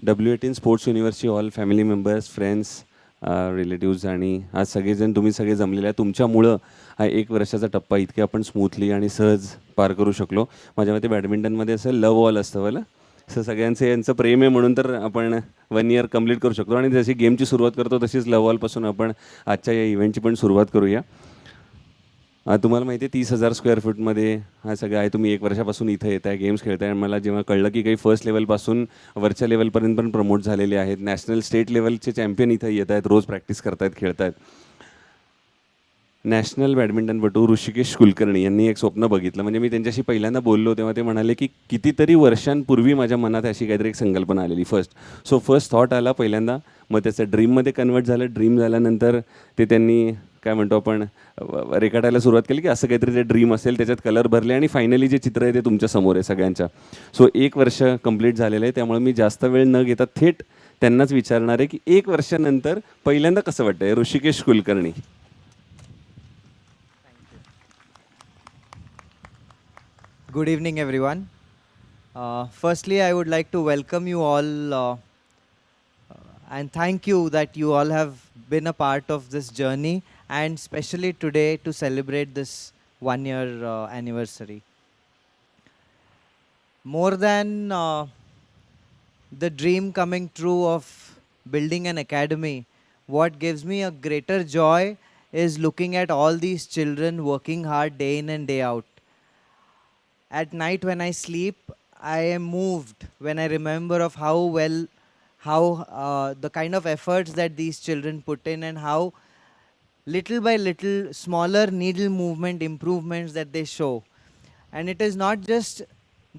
W18 sports युनिव्हर्सची all family members, friends, relatives आणि आज सगळेजण तुम्ही सगळे जमलेले आहे. तुमच्यामुळं हा 1 वर्षाचा टप्पा इतके आपण स्मूथली आणि सहज पार करू शकलो. माझ्या मते बॅडमिंटनमध्ये असं लव ऑल असतं बरं. असं सगळ्यांचं यांचं प्रेम आहे म्हणून तर आपण 1 इयर कंप्लीट करू शकतो. आणि जशी गेमची सुरुवात करतो तशीच लव ऑलपासून आपण आजच्या या इव्हेंटची पण सुरुवात करूया. तुम्हाला माहिती आहे 30,000 स्क्वेअर फूटमध्ये हा सगळं आहे. तुम्ही 1 वर्षापासून इथं येत आहे, गेम्स खेळताय. आणि मला जेव्हा कळलं की काही फर्स्ट लेवलपासून वरच्या लेवलपर्यंत पण प्रमोट झालेले आहेत, नॅशनल स्टेट लेवलचे चॅम्पियन इथं येत आहेत, रोज प्रॅक्टिस करतायत, खेळतायत. नॅशनल बॅडमिंटनपटू ऋषिकेश कुलकर्णी यांनी एक स्वप्न बघितलं. म्हणजे मी त्यांच्याशी पहिल्यांदा बोललो तेव्हा ते म्हणाले की कितीतरी वर्षांपूर्वी माझ्या मनात अशी काहीतरी एक संकल्पना आलेली फर्स्ट थॉट आला पहिल्यांदा, मग त्याचं ड्रीममध्ये कन्वर्ट झालं. ड्रीम झाल्यानंतर ते त्यांनी काय म्हणतो आपण रेखाटायला सुरुवात केली की असं काहीतरी ते ड्रीम असेल, त्याच्यात कलर भरले आणि फायनली जे चित्र आहे ते तुमच्या समोर आहे सगळ्यांच्या. 1 वर्ष कंप्लीट झालेलं आहे. त्यामुळे मी जास्त वेळ न घेता थेट त्यांनाच विचारणार आहे की 1 वर्षानंतर पहिल्यांदा कसं वाटतंय. Rishikesh Kulkarni. Good evening, everyone. Firstly, I would like to welcome you all and thank you that you all have been a part of this journey, and especially today to celebrate this 1 year anniversary. More than the dream coming true of building an academy, what gives me a greater joy is looking at all these children working hard day in and day out. At night when I sleep, I am moved when I remember of how the kind of efforts that these children put in, and how little by little smaller needle movement improvements that they show. And it is not just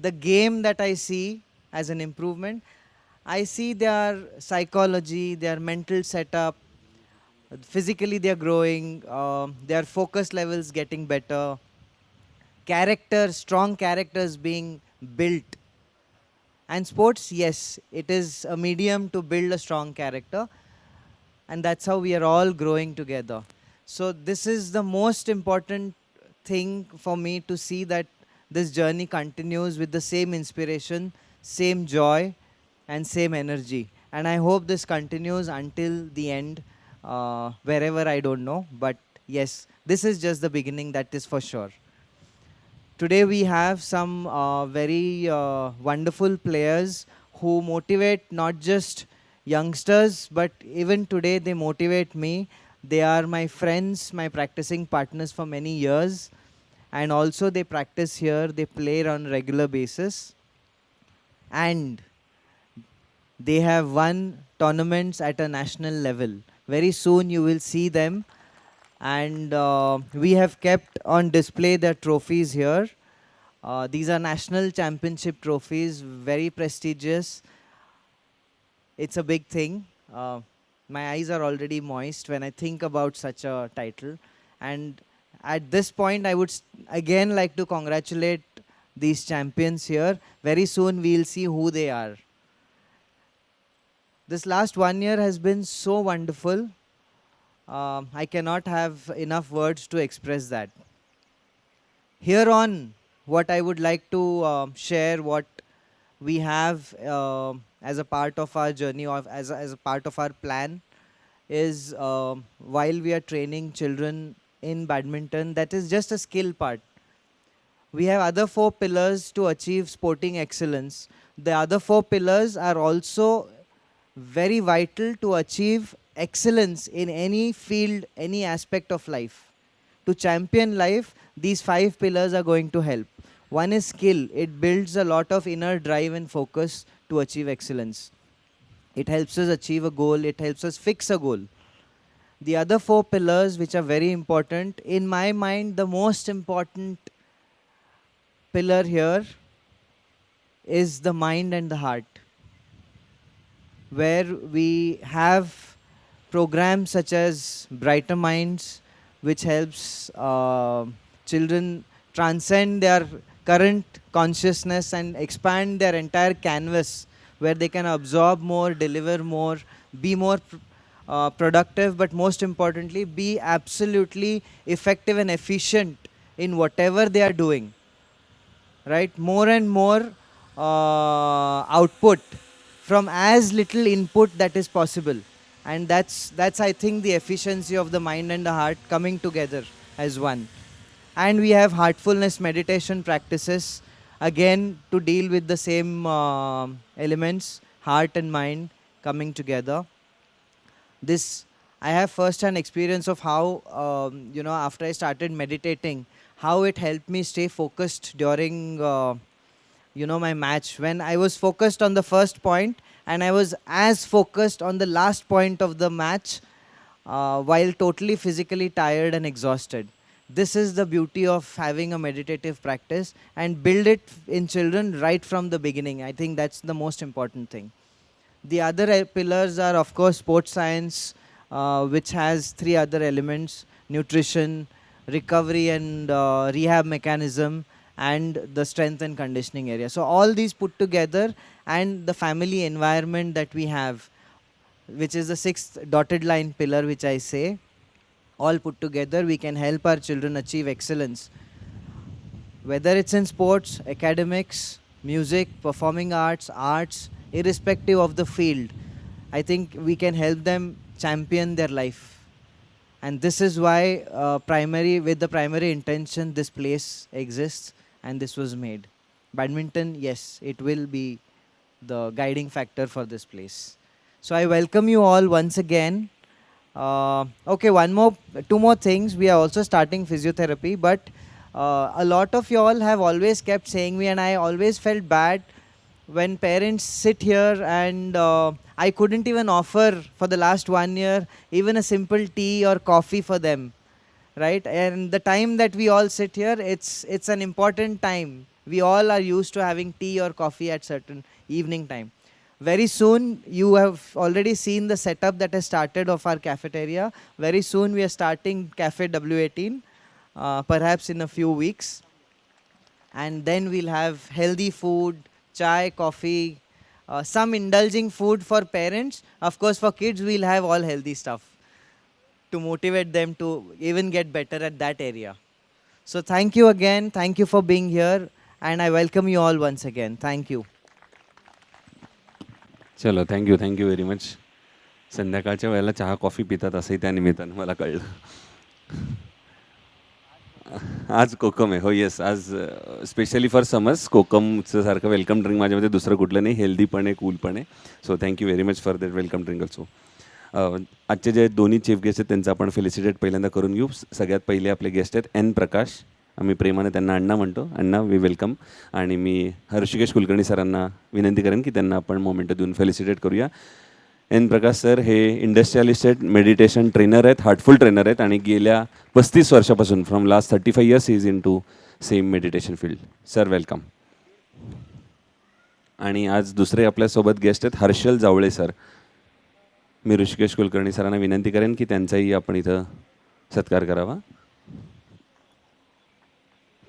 the game that I see as an improvement. I see their psychology, their mental setup, physically they are growing, their focus levels getting better, strong characters being built. And sports, yes, it is a medium to build a strong character, and that's how we are all growing together. So this is the most important thing for me, to see that this journey continues with the same inspiration, same joy, and same energy. And I hope this continues until the end, wherever, I don't know. But yes, this is just the beginning, that is for sure. Today we have some very wonderful players who motivate not just youngsters, but even today they motivate me. They are my friends, my practicing partners for many years, and also they practice here, they play on regular basis, and they have won tournaments at a national level. Very soon you will see them, and we have kept on display their trophies here. These are national championship trophies, very prestigious. It's a big thing. My eyes are already moist when I think about such a title. And at this point, I would again like to congratulate these champions here. Very soon we'll see who they are. This last 1 year has been so wonderful. I cannot have enough words to express that. Here on, what I would like to share, what we have as a part of our journey, or as a part of our plan, is while we are training children in badminton, that is just a skill part. We have other 4 pillars to achieve sporting excellence. The other 4 pillars are also very vital to achieve excellence in any field, any aspect of life. To champion life, these 5 pillars are going to help. One is skill. It builds a lot of inner drive and focus to achieve excellence. It helps us achieve a goal. It helps us fix a goal. The other 4 pillars, which are very important, in my mind, the most important pillar here is the mind and the heart, where we have programs such as Brighter Minds, which helps children transcend their current consciousness and expand their entire canvas, where they can absorb more, deliver more, be more productive, but most importantly, be absolutely effective and efficient in whatever they are doing. Right? More and more output from as little input that is possible. And that's I think the efficiency of the mind and the heart coming together as one. And we have heartfulness meditation practices, again to deal with the same elements, heart and mind coming together. This, I have first hand experience of how, after I started meditating, how it helped me stay focused during my match, when I was focused on the first point and I was as focused on the last point of the match, while totally physically tired and exhausted. This is the beauty of having a meditative practice, and build it in children right from the beginning. I think that's the most important thing. The other pillars are, of course, sports science, which has three other elements: nutrition, recovery and rehab mechanism, and the strength and conditioning area. So, all these put together, and the family environment that we have, which is the sixth dotted line pillar, which I say, all put together, we can help our children achieve excellence. Whether it's in sports, academics, music, performing arts, irrespective of the field, I think we can help them champion their life. And this is why with the primary intention, this place exists and this was made. Badminton, yes, it will be the guiding factor for this place. So I welcome you all once again. Okay, two more things. We are also starting physiotherapy, but a lot of you all have always kept saying me, and I always felt bad when parents sit here and I couldn't even offer for the last 1 year even a simple tea or coffee for them, right? And the time that we all sit here, it's an important time. We all are used to having tea or coffee at certain evening time. Very soon, you have already seen the setup that has started of our cafeteria. Very soon, we are starting Cafe W18, perhaps in a few weeks. And then we'll have healthy food, chai, coffee, some indulging food for parents. Of course, for kids, we'll have all healthy stuff to motivate them to even get better at that area. So thank you again. Thank you for being here. And I welcome you all once again. Thank you. चलो, thank you very much. संध्याकाळच्या वेळेला चहा coffee पितात असंही त्या निमित्तानं मला कळलं. आज कोकम आहे. हो येस, आज स्पेशली फॉर समर्स कोकमचं सारखं वेलकम ड्रिंक माझ्यामध्ये दुसरं कुठलं नाही. हेल्दी पण आहे, कूल पण आहे. So thank you very much for that welcome drink also. आजचे जे दोन्ही चीफ गेस्ट आहेत त्यांचं आपण फेलिसिटेट पहिल्यांदा करून घेऊ. सगळ्यात पहिले आपले गेस्ट आहेत एन प्रकाश. आम्ही प्रेमाने त्यांना अण्णा म्हणतो. अण्णा, वी वेलकम. आणि मी ऋषिकेश कुलकर्णी सरांना विनंती करेन की त्यांना आपण मोमेंट देऊन फेलिसिटेट करूया. एन प्रकाश सर हे इंडस्ट्रियलिस्ट आहेत, मेडिटेशन ट्रेनर आहेत, हार्टफुल ट्रेनर आहेत आणि गेल्या 35 वर्षापासून from last 35 years is in to same meditation field. Sir welcome. आणि आज दुसरे आपल्यासोबत गेस्ट आहेत हर्षल जावळे सर. मी ऋषिकेश कुलकर्णी सरांना विनंती करेन की त्यांचाही आपण इथं सत्कार करावा.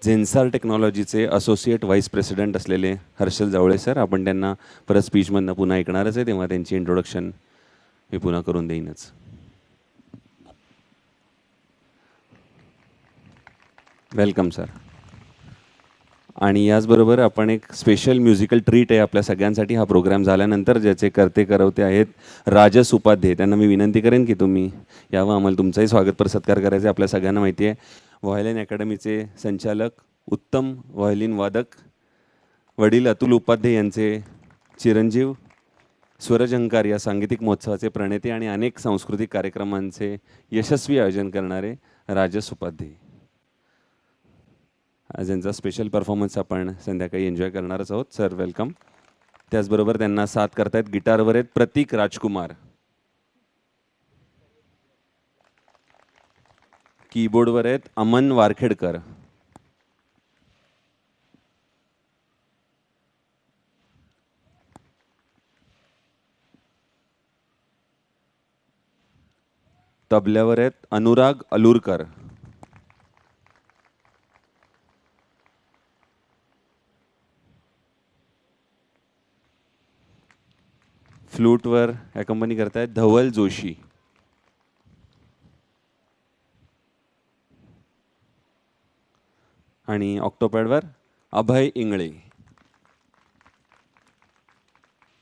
झेन्सार टेक्नॉलॉजीचे असोसिएट व्हाईस प्रेसिडेंट असलेले हर्षल जावळे सर, आपण त्यांना परत स्पीचमधनं पुन्हा ऐकणारच आहे, तेव्हा त्यांची इंट्रोडक्शन मी पुन्हा करून देईनच. Welcome sir. आणि याचबरोबर आपण एक स्पेशल म्युझिकल ट्रीट आहे आपल्या सगळ्यांसाठी हा प्रोग्राम झाल्यानंतर, ज्याचे करते करवते आहेत राजस उपाध्ये. त्यांना मी विनंती करेन की तुम्ही यावं, आम्हाला तुमचाही स्वागतपर सत्कार करायचा आहे. आपल्या सगळ्यांना माहिती आहे व्हायोलिन अकॅडमीचे संचालक, उत्तम व्हायोलिन वादक, वडील अतुल उपाध्ये यांचे चिरंजीव, स्वरझंकार या सांगीतिक महोत्सवाचे प्रणेते आणि अनेक सांस्कृतिक कार्यक्रमांचे यशस्वी आयोजन करणारे राजस उपाध्ये. आज यांचा स्पेशल परफॉर्मन्स आपण संध्याकाळी एन्जॉय करणारच आहोत. Sir welcome. त्याचबरोबर त्यांना साथ करतायत गिटारवर आहेत प्रतीक राजकुमार, कीबोर्डवर आहेत अमन वारखेडकर, तबल्यावर आहेत अनुराग अलूरकर, फ्लूटवर अकंपनी करतायत धवल जोशी, आणि ऑक्टोपॅडवर अभय इंगळे.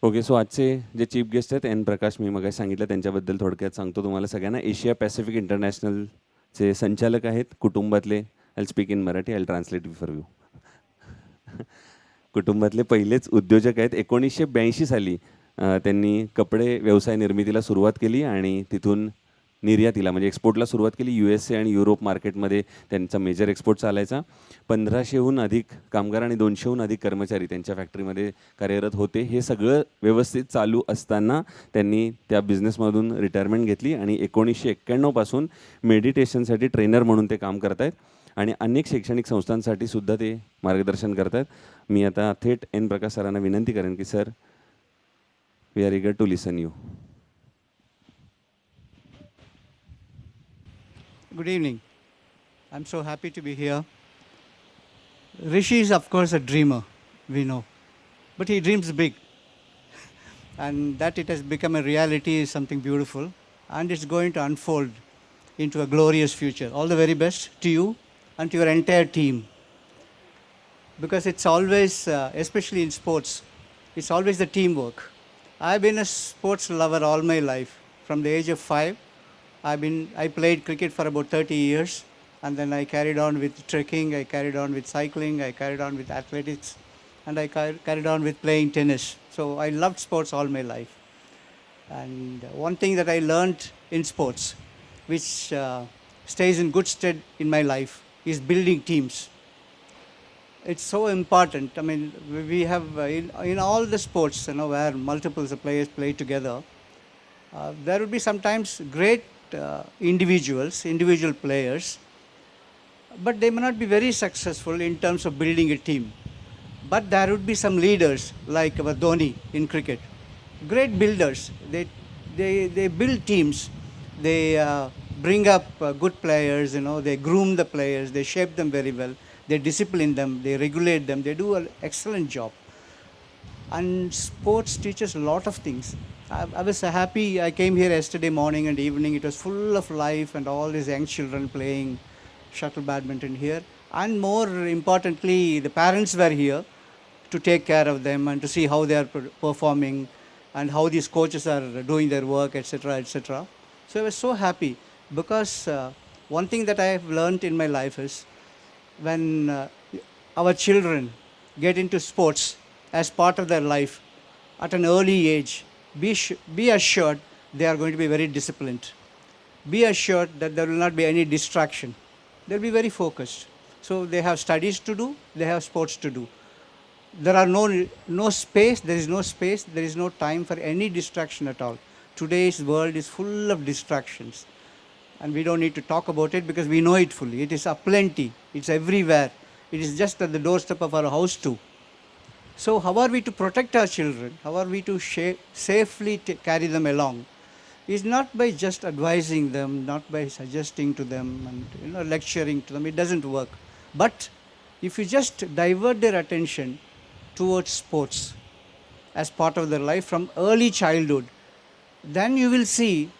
ओके, सो आजचे जे चीफ गेस्ट आहेत एन प्रकाश, मी मग सांगितलं त्यांच्याबद्दल थोडक्यात सांगतो तुम्हाला सगळ्यांना. एशिया पॅसिफिक इंटरनॅशनलचे संचालक आहेत, कुटुंबातले. I speak in Marathi, I translate for you. कुटुंबातले पहिलेच उद्योजक आहेत. 1982 साली त्यांनी कपडे व्यवसाय निर्मितीला सुरुवात केली आणि तिथून निर्यातीला म्हणजे एक्सपोर्टला सुरुवात केली. USA आणि युरोप मार्केटमध्ये त्यांचा मेजर एक्सपोर्ट चालायचा. 1500हून अधिक कामगार आणि 200हून अधिक कर्मचारी त्यांच्या फॅक्टरीमध्ये कार्यरत होते. हे सगळं व्यवस्थित चालू असताना त्यांनी त्या बिझनेसमधून रिटायरमेंट घेतली आणि 1991 पासून मेडिटेशनसाठी ट्रेनर म्हणून ते काम करत आहेत आणि अनेक शैक्षणिक संस्थांसाठी सुद्धा ते मार्गदर्शन करत आहेत. मी आता थेट एन प्रकाश सरांना विनंती करेन की सर, we are eager to listen you. Good evening. I'm so happy to be here. Rishi is, of course, a dreamer, we know. But he dreams big. And that it has become a reality is something beautiful. And it's going to unfold into a glorious future. All the very best to you and to your entire team. Because it's always, especially in sports, it's always the teamwork. I've been a sports lover all my life. From the age of 5, I played cricket for about 30 years, and then I carried on with trekking, I carried on with cycling, I carried on with athletics, and I carried on with playing tennis. So I loved sports all my life. And one thing that I learned in sports, which stays in good stead in my life, is building teams. It's so important. I mean, we have in all the sports, where multiple players play together, there will be sometimes great individual players, but they may not be very successful in terms of building a team. But there would be some leaders like our Dhoni in cricket, great builders. They build teams. They bring up good players. They groom the players. They shape them very well. They discipline them. They regulate them. They do an excellent job. And sports teaches a lot of things. I was happy. I came here yesterday morning and evening. It was full of life and all these young children playing shuttle badminton here. And more importantly, the parents were here to take care of them and to see how they are performing and how these coaches are doing their work, etc., etc. So I was so happy because one thing that I have learned in my life is when our children get into sports as part of their life at an early age, be assured they are going to be very disciplined. Be assured that there will not be any distraction. They'll be very focused. So they have studies to do, they have sports to do. There are no space, there is no space, there is no time for any distraction at all. Today's world is full of distractions. And we don't need to talk about it because we know it fully. It is aplenty, it's everywhere. It is just at the doorstep of our house too. So how are we to protect our children? How are we to safely carry them along? It's not by just advising them, not by suggesting to them and lecturing to them. It doesn't work. But if you just divert their attention towards sports as part of their life from early childhood, then you will see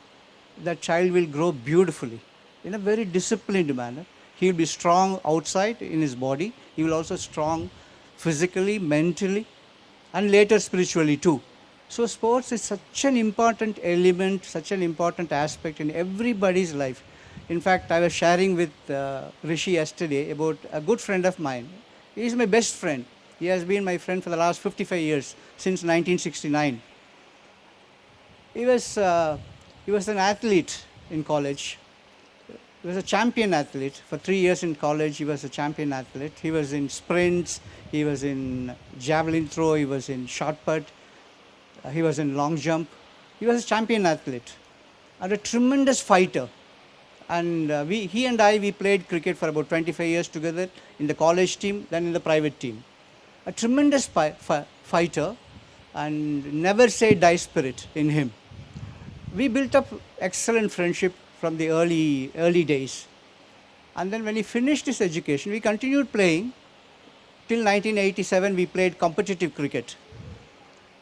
that child will grow beautifully in a very disciplined manner. He will be strong outside in his body. He will also strong physically, mentally, and later spiritually too. So sports is such an important element, such an important aspect in everybody's life. In fact, I was sharing with Rishi yesterday about a good friend of mine. He is my best friend. He has been my friend for the last 55 years, since 1969. He was an athlete in college. He was a champion athlete. For 3 years in college, he was a champion athlete. He was in sprints, he was in javelin throw, he was in shot put, he was in long jump. He was a champion athlete and a tremendous fighter. And he and I played cricket for about 25 years together in the college team, then in the private team. A tremendous fighter and never say die spirit in him. We built up excellent friendship from the early days. And then when he finished his education, we continued playing. Till 1987, we played competitive cricket.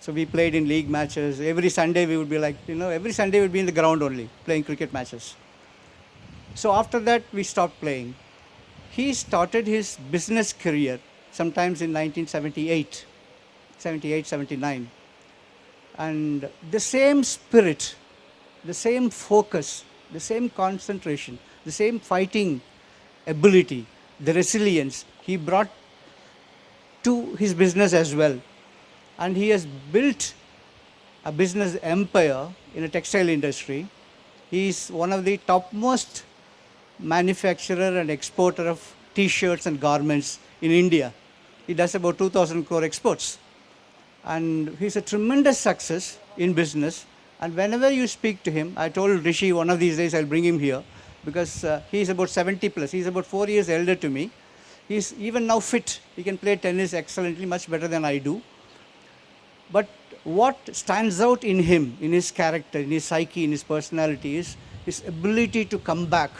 So we played in league matches. Every Sunday we would be every Sunday we would be in the ground only, playing cricket matches. So after that, we stopped playing. He started his business career sometimes in 1978, 79. And the same spirit, the same focus, the same concentration, the same fighting ability, the resilience he brought to his business as well. And he has built a business empire in a textile industry. He is one of the topmost manufacturer and exporter of t-shirts and garments in India. He does about 2,000 crore exports. And he's a tremendous success in business. And whenever you speak to him, I told Rishi one of these days I'll bring him here because he's about 70 plus. He's about 4 years elder to me. He's even now fit. He can play tennis excellently, much better than I do. But what stands out in him, in his character, in his psyche, in his personality is his ability to come back,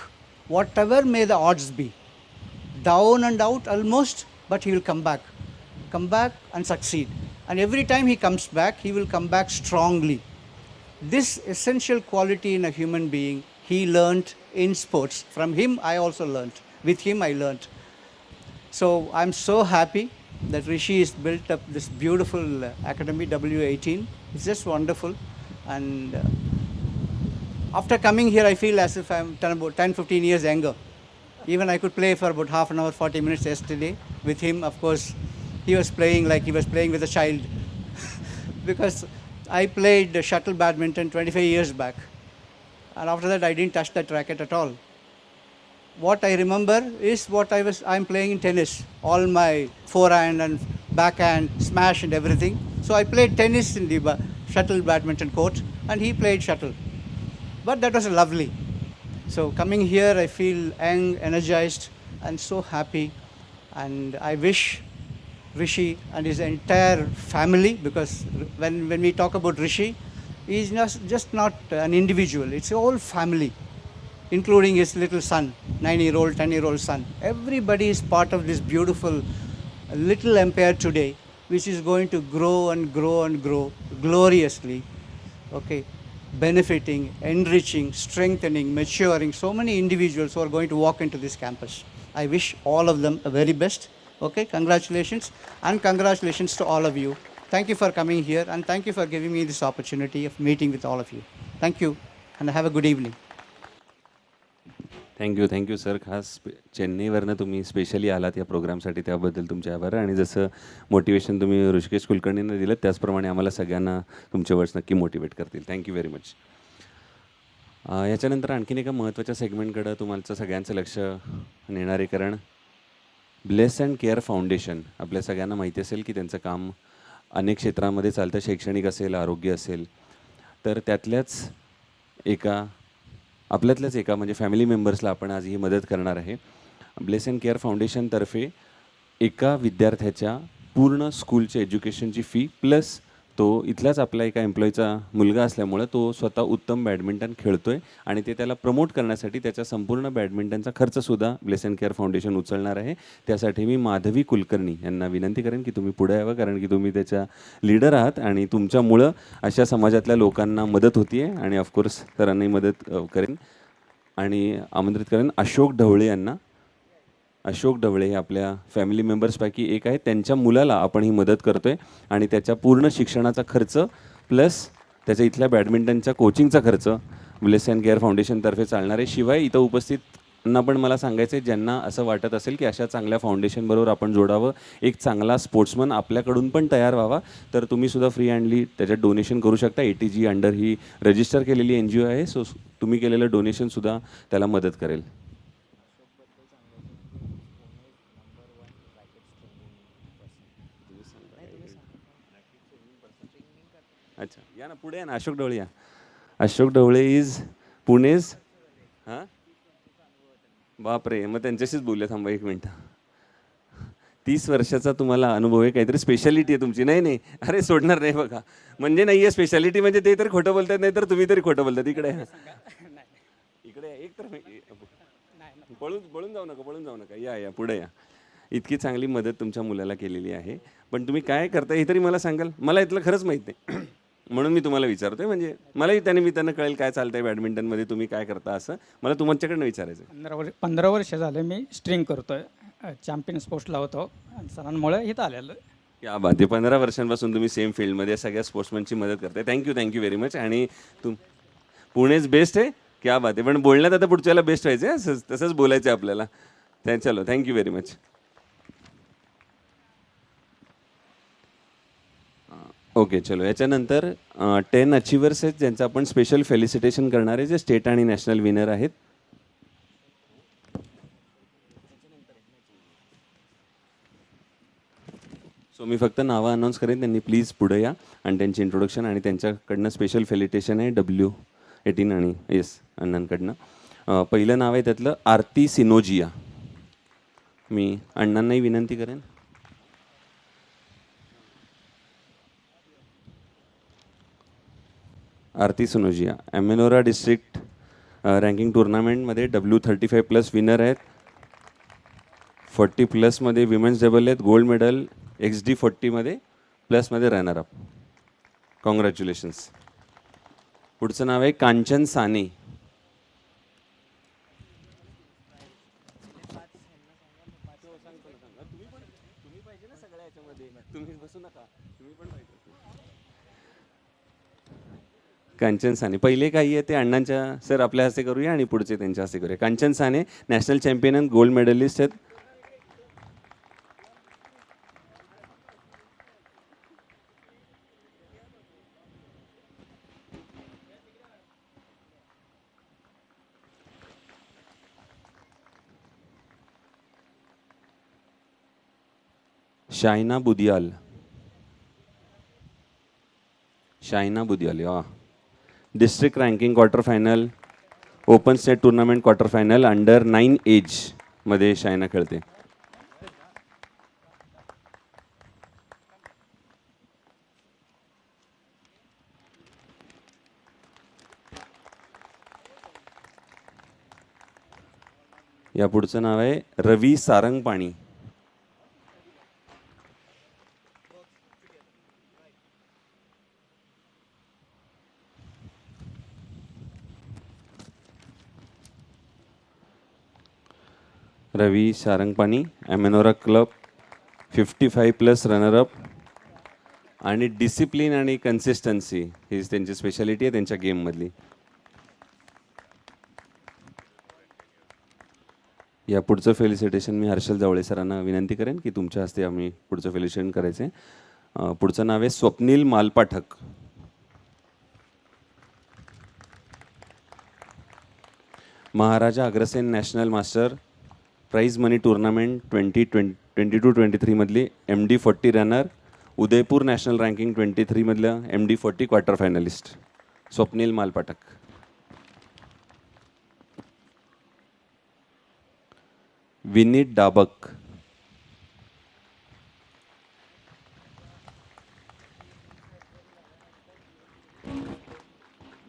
whatever may the odds be. Down and out almost, but he will come back and succeed. And every time he comes back, he will come back strongly. This essential quality in a human being, he learnt in sports. From him, I also learnt. With him, I learnt. So I'm so happy that Rishi has built up this beautiful academy, W18. It's just wonderful. And after coming here, I feel as if I'm about 10, 15 years younger. Even I could play for about half an hour, 40 minutes yesterday. With him, of course, he was playing like he was playing with a child. Because I played shuttle badminton 25 years back. And after that, I didn't touch that racket at all. What I remember is what I'm playing in tennis. All my forehand and backhand, smash and everything. So I played tennis in the shuttle badminton court and he played shuttle. But that was lovely. So coming here, I feel young, energized and so happy. And I wish Rishi and his entire family, because when we talk about Rishi, he's just not an individual, it's a whole family, including his little son, 9-year-old, 10-year-old son. Everybody is part of this beautiful little empire today, which is going to grow and grow and grow gloriously, okay, benefiting, enriching, strengthening, maturing so many individuals who are going to walk into this campus. I wish all of them the very best. Okay, congratulations, and congratulations to all of you. Thank you for coming here, and thank you for giving me this opportunity of meeting with all of you. Thank you, and have a good evening. Thank you sir. खास चेन्नईवरनं तुम्ही specially आलात या प्रोग्रामसाठी, त्याबद्दल तुमचे आभार. आणि जसं मोटिवेशन तुम्ही ऋषिकेश कुलकर्णींना दिलं त्याचप्रमाणे आम्हाला सगळ्यांना तुमचे वर्ड्स नक्की मोटिवेट करतील. Thank you very much. याच्यानंतर आणखीन एका महत्त्वाच्या सेगमेंटकडं तुमचं सगळ्यांचं लक्ष नेणार आहे, कारण ब्लेस अँड केअर फाउंडेशन आपल्या सगळ्यांना माहिती असेल की त्यांचं काम अनेक क्षेत्रामध्ये चालतं. शैक्षणिक असेल, आरोग्य असेल. तर आपल्यातल्याच एका म्हणजे फॅमिली मेंबर्सला आपण आज ही मदत करणार आहे. ब्लेस अँड केअर फाउंडेशनतर्फे एका विद्यार्थ्याच्या पूर्ण स्कूलच्या एज्युकेशनची फी प्लस तो इथलाच आपला एका एम्प्लॉईचा मुलगा असल्यामुळं तो स्वतः उत्तम बॅडमिंटन खेळतो आहे आणि ते त्याला प्रमोट करण्यासाठी त्याच्या संपूर्ण बॅडमिंटनचा खर्चसुद्धा ब्लेस अँड केअर फाउंडेशन उचलणार आहे. त्यासाठी मी माधवी कुलकर्णी यांना विनंती करेन की तुम्ही पुढे यावं, कारण की तुम्ही त्याच्या लीडर आहात आणि तुमच्यामुळं अशा समाजातल्या लोकांना मदत होती आहे. आणि ऑफकोर्स सरांनाही मदत करेन आणि आमंत्रित करेन अशोक ढवळे यांना. अशोक ढवळे हे आपल्या फॅमिली मेंबर्सपैकी एक आहे. त्यांच्या मुलाला आपण ही मदत करतो आहे आणि त्याच्या पूर्ण शिक्षणाचा खर्च प्लस त्याच्या इथल्या बॅडमिंटनच्या कोचिंगचा खर्च ब्लेस अँड केअर फाउंडेशनतर्फे चालणार आहे. शिवाय इथं उपस्थितांना पण मला सांगायचं आहे, ज्यांना असं वाटत असेल की अशा चांगल्या फाउंडेशनबरोबर आपण जोडावं, एक चांगला स्पोर्ट्समन आपल्याकडून पण तयार व्हावा, तर तुम्हीसुद्धा फ्री हँडली त्याच्यात डोनेशन करू शकता. ATG अंडर ही रजिस्टर केलेली NGO आहे. सो तुम्ही केलेलं डोनेशनसुद्धा त्याला मदत करेल. अच्छा, या ना पुढे, या ना अशोक ढवळे. या अशोक ढवळे इज पुणेज. हां, बापरे, मग त्यांच्याशीच बोलूया. थांबा 1 मिनटं. 30 वर्षाचा तुम्हाला अनुभव आहे, काहीतरी स्पेशालिटी आहे तुमची. नाही अरे सोडणार नाही बघा. म्हणजे नाही आहे स्पेशालिटी, म्हणजे ते तरी खोटं बोलतात, नाही तर तुम्ही तरी खोटं बोलतात. इकडे एक तर पळून जाऊ नका. या पुढे या. इतकी चांगली मदत तुमच्या मुलाला केलेली आहे, पण तुम्ही काय करता हे तरी मला सांगाल? मला इथलं खरंच माहीत नाही. म्हणून मी तुम्हाला विचारतोय, म्हणजे मलाही त्यानिमित्तानं कळेल काय चालतंय बॅडमिंटनमध्ये, तुम्ही काय करता, असं मला तुमच्याकडनं विचारायचं. 15 वर्ष झाले मी स्ट्रिंग करतोय. चॅम्पियन स्पोर्ट्सला होतो आणि सरांमुळे इथं आलेलं. क्या बात आहे. 15 वर्षांपासून तुम्ही सेम फील्डमध्ये सगळ्या स्पोर्ट्समॅनची मदत करताय. Thank you very much. आणि पुणेच बेस्ट आहे. क्या बात आहे. पण बोलण्यात आता पुढच्याला बेस्ट व्हायचं आहे. तसंच बोलायचं आहे आपल्याला. चलो, थँक्यू व्हेरी मच. ओके, चलो. याच्यानंतर 10 अचिव्हर्स आहेत ज्यांचं आपण स्पेशल फेलिसिटेशन करणार आहे, जे स्टेट आणि नॅशनल विनर आहेत. सो मी फक्त नावं अनाऊन्स करेन, त्यांनी प्लीज पुढे या आणि त्यांची इंट्रोडक्शन आणि त्यांच्याकडनं स्पेशल फेलिटेशन आहे W18 आणि येस अण्णांकडनं. पहिलं नाव आहे त्यातलं आरती सिनोजिया. मी अण्णांनाही विनंती करेन. आरती सिनोजिया एमेनोरा डिस्ट्रिक्ट रँकिंग टुर्नामेंटमध्ये W35+ विनर आहेत. 40+ विमेन्स डबल आहेत, गोल्ड मेडल. XD40 प्लसमध्ये रनर अप. कॉंग्रॅच्युलेशन्स. पुढचं नाव आहे कांचन साने. कांचन साने पहिले काही आहे ते अण्णांच्या सर आपल्या हस्ते करूया आणि पुढचे त्यांच्या हस्ते करूया. कांचन साने नॅशनल चॅम्पियन आणि गोल्ड मेडलिस्ट आहेत. शायना बुदियाल. या district ranking quarter final, open state tournament quarter final, under 9 एजमध्ये शायना खेळते. या पुढचं नाव आहे रवी सारंगपाणी. Ravi Sarangpani Amanora club 55+ runner up. आणि डिसिप्लिन आणि कन्सिस्टन्सी ही त्यांची स्पेशालिटी आहे त्यांच्या गेममधली. या पुढचं फेलिसिटेशन मी हर्षल जावळे सरांना विनंती करेन की तुमच्या हस्ते आम्ही पुढचं फेलिसिटेशन करायचं आहे. पुढचं नाव आहे Swapnil Malpathak. Maharaja Agrasen national master prize money tournament 2022-23 मधली MD40 runner, Udaipur national ranking 23 मधलं MD40 quarter finalist Swapnil Malpathak. Vineet Dabak.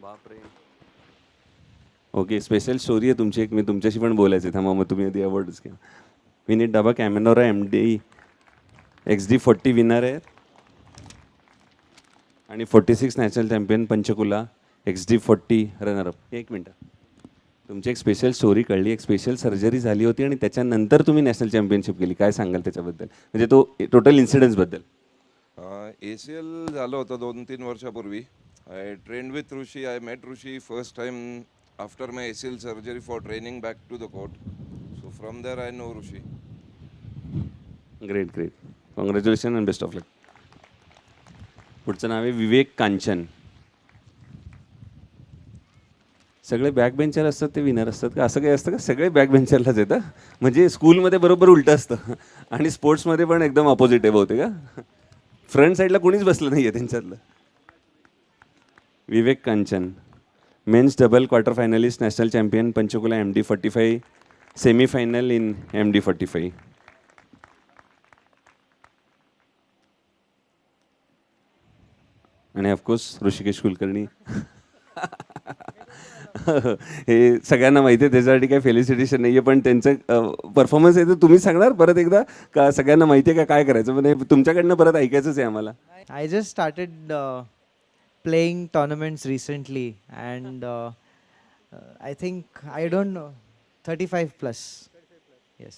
बापरे. ओके, स्पेशल स्टोरी आहे तुमची एक, मी तुमच्याशी पण बोलायचं आहे. थांबा, मग तुम्ही आधी अवॉर्ड्स घ्या. विनीत डाबक ॲमेनोरा MD XD40 विनर आहे आणि 46 national champion Panchkula XD40 runner-up. एक मिनटं, तुमची एक स्पेशल स्टोरी कळली. एक स्पेशल सर्जरी झाली होती आणि त्याच्यानंतर तुम्ही नॅशनल चॅम्पियनशिप केली. काय सांगाल त्याच्याबद्दल, म्हणजे तो टोटल इन्सिडेंट्सबद्दल? ACL झालं होतं 2-3 वर्षापूर्वी. I trained with Rishi. I met Rishi first time after my ACL surgery for training back to the court. So from there I know Rishi. Great. Congratulation and best of luck. पुढचं नाव आहे विवेक कांचन. सगळे बॅक बेंचर असतात ते winner असतात का, असं काही असतं का? सगळे बॅक बेंचरलाच येतं, म्हणजे स्कूलमध्ये बरोबर उलटं असतं आणि स्पोर्ट्समध्ये पण एकदम ऑपोजिट आहे बहुतेक का. फ्रंट साईडला कोणीच बसलं नाही आहे त्यांच्यातलं. Vivek Kanchan men's double quarter finalist, national champion Panchkula MD45, semifinal in MD45. आणि ऑफकोर्स ऋषिकेश कुलकर्णी. हे सगळ्यांना माहिती आहे, त्याच्यासाठी काही फेलिसिटेशन नाही आहे, पण त्यांचं परफॉर्मन्स आहे तर तुम्ही सांगणार परत एकदा का सगळ्यांना माहिती आहे का काय करायचं, म्हणजे तुमच्याकडनं परत ऐकायचंच आहे आम्हाला. I just started playing tournaments recently, and I think, I don't know, 35+. Yes.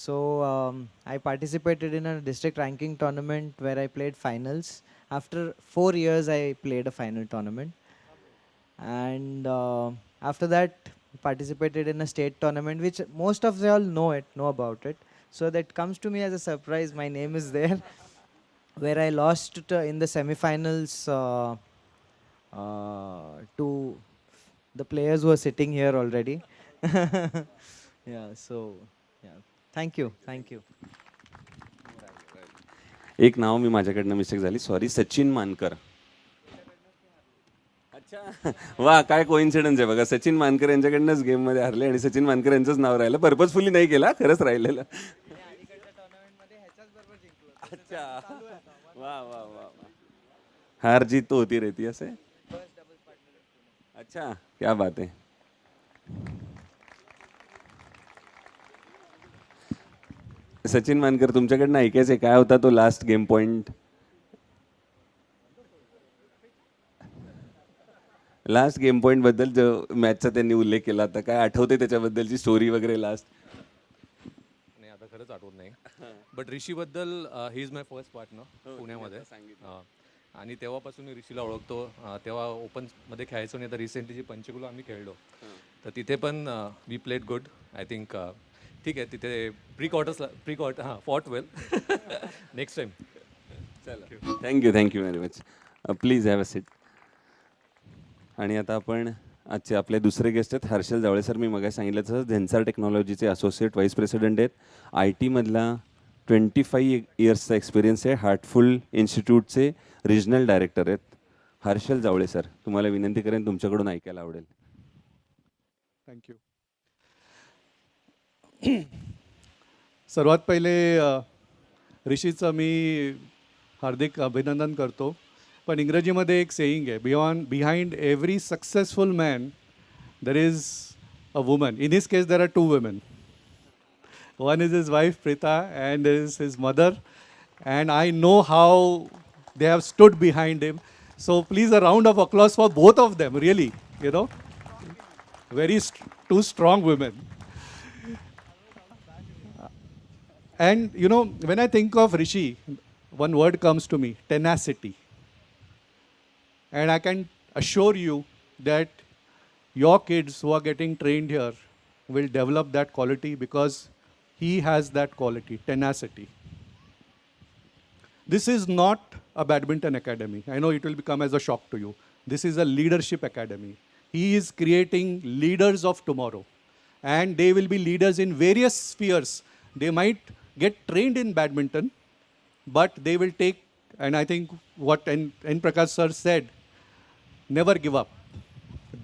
So I participated in a district ranking tournament where I played finals. After 4 years, I played a final tournament, and after that, participated in a state tournament, which most of y'all know about it. So that comes to me as a surprise. My name is there, where I lost in the semifinals to the players who are sitting here already. Yeah. So yeah. Thank you. एक नाव मी माझ्याकडनं mistake झाली, sorry. Sachin मानकर. अच्छा, वा, काय coincidence आहे बघा. सचिन मानकर यांच्याकडनंच गेममध्ये हरले आणि सचिन मानकर यांचंच नाव राहिलं. पर्पजफुली नाही केला, खरंच राहिलेलं. अच्छा, वा वा वा वा. हार जीत तो होती रहती असे. अच्छा, क्या बात आहे. सचिन मानकर, तुमच्याकडनं ऐकायचंय काय होता तो last game point. Last game point बद्दल जो मॅचचा त्यांनी उल्लेख केला होता, काय आठवते त्याच्याबद्दलची स्टोरी वगैरे लास्ट. नाही, आता खरंच आठवत नाही. बट ऋषीबद्दल, he is my first partner पुण्यामध्ये. आणि तेव्हापासून मी ऋषीला ओळखतो. तेव्हा ओपनमध्ये खेळायचो नाही, तर रिसेंटली जी पंचकुला आम्ही खेळलो, तर तिथे पण we played good. I think ठीक आहे, तिथे pre quarter fought well. Next time. चला, thank you very much. Please have a seat. आणि आता आपण आजचे आपले दुसरे गेस्ट आहेत हर्षल जावळे सर. मी मग सांगितलं तसं झेन्सार टेक्नॉलॉजीचे असोसिएट व्हाईस प्रेसिडेंट आहेत. IT मधला 25 इयर्सचा एक्सपिरियन्स आहे. हार्टफुल इन्स्टिट्यूटचे रिजनल डायरेक्टर आहेत हर्षल जावळे सर. तुम्हाला विनंती करेन, तुमच्याकडून ऐकायला आवडेल. थँक्यू. सर्वात पहिले ऋषीचं मी हार्दिक अभिनंदन करतो. पण इंग्रजीमध्ये एक सेईंग आहे, behind every successful man there is a woman. In his case there are 2 women. One is his wife Preeta and is his mother, and I know how they have stood behind him. So please, a round of applause for both of them, really, two strong women. And when I think of Rishi, one word comes to me: tenacity. And I can assure you that your kids who are getting trained here will develop that quality, because he has that quality, tenacity. This is not a badminton academy. I know it will come as a shock to you. This is a leadership academy. He is creating leaders of tomorrow. And they will be leaders in various spheres. They might get trained in badminton, but they will take, and I think what N. Prakash sir said, never give up.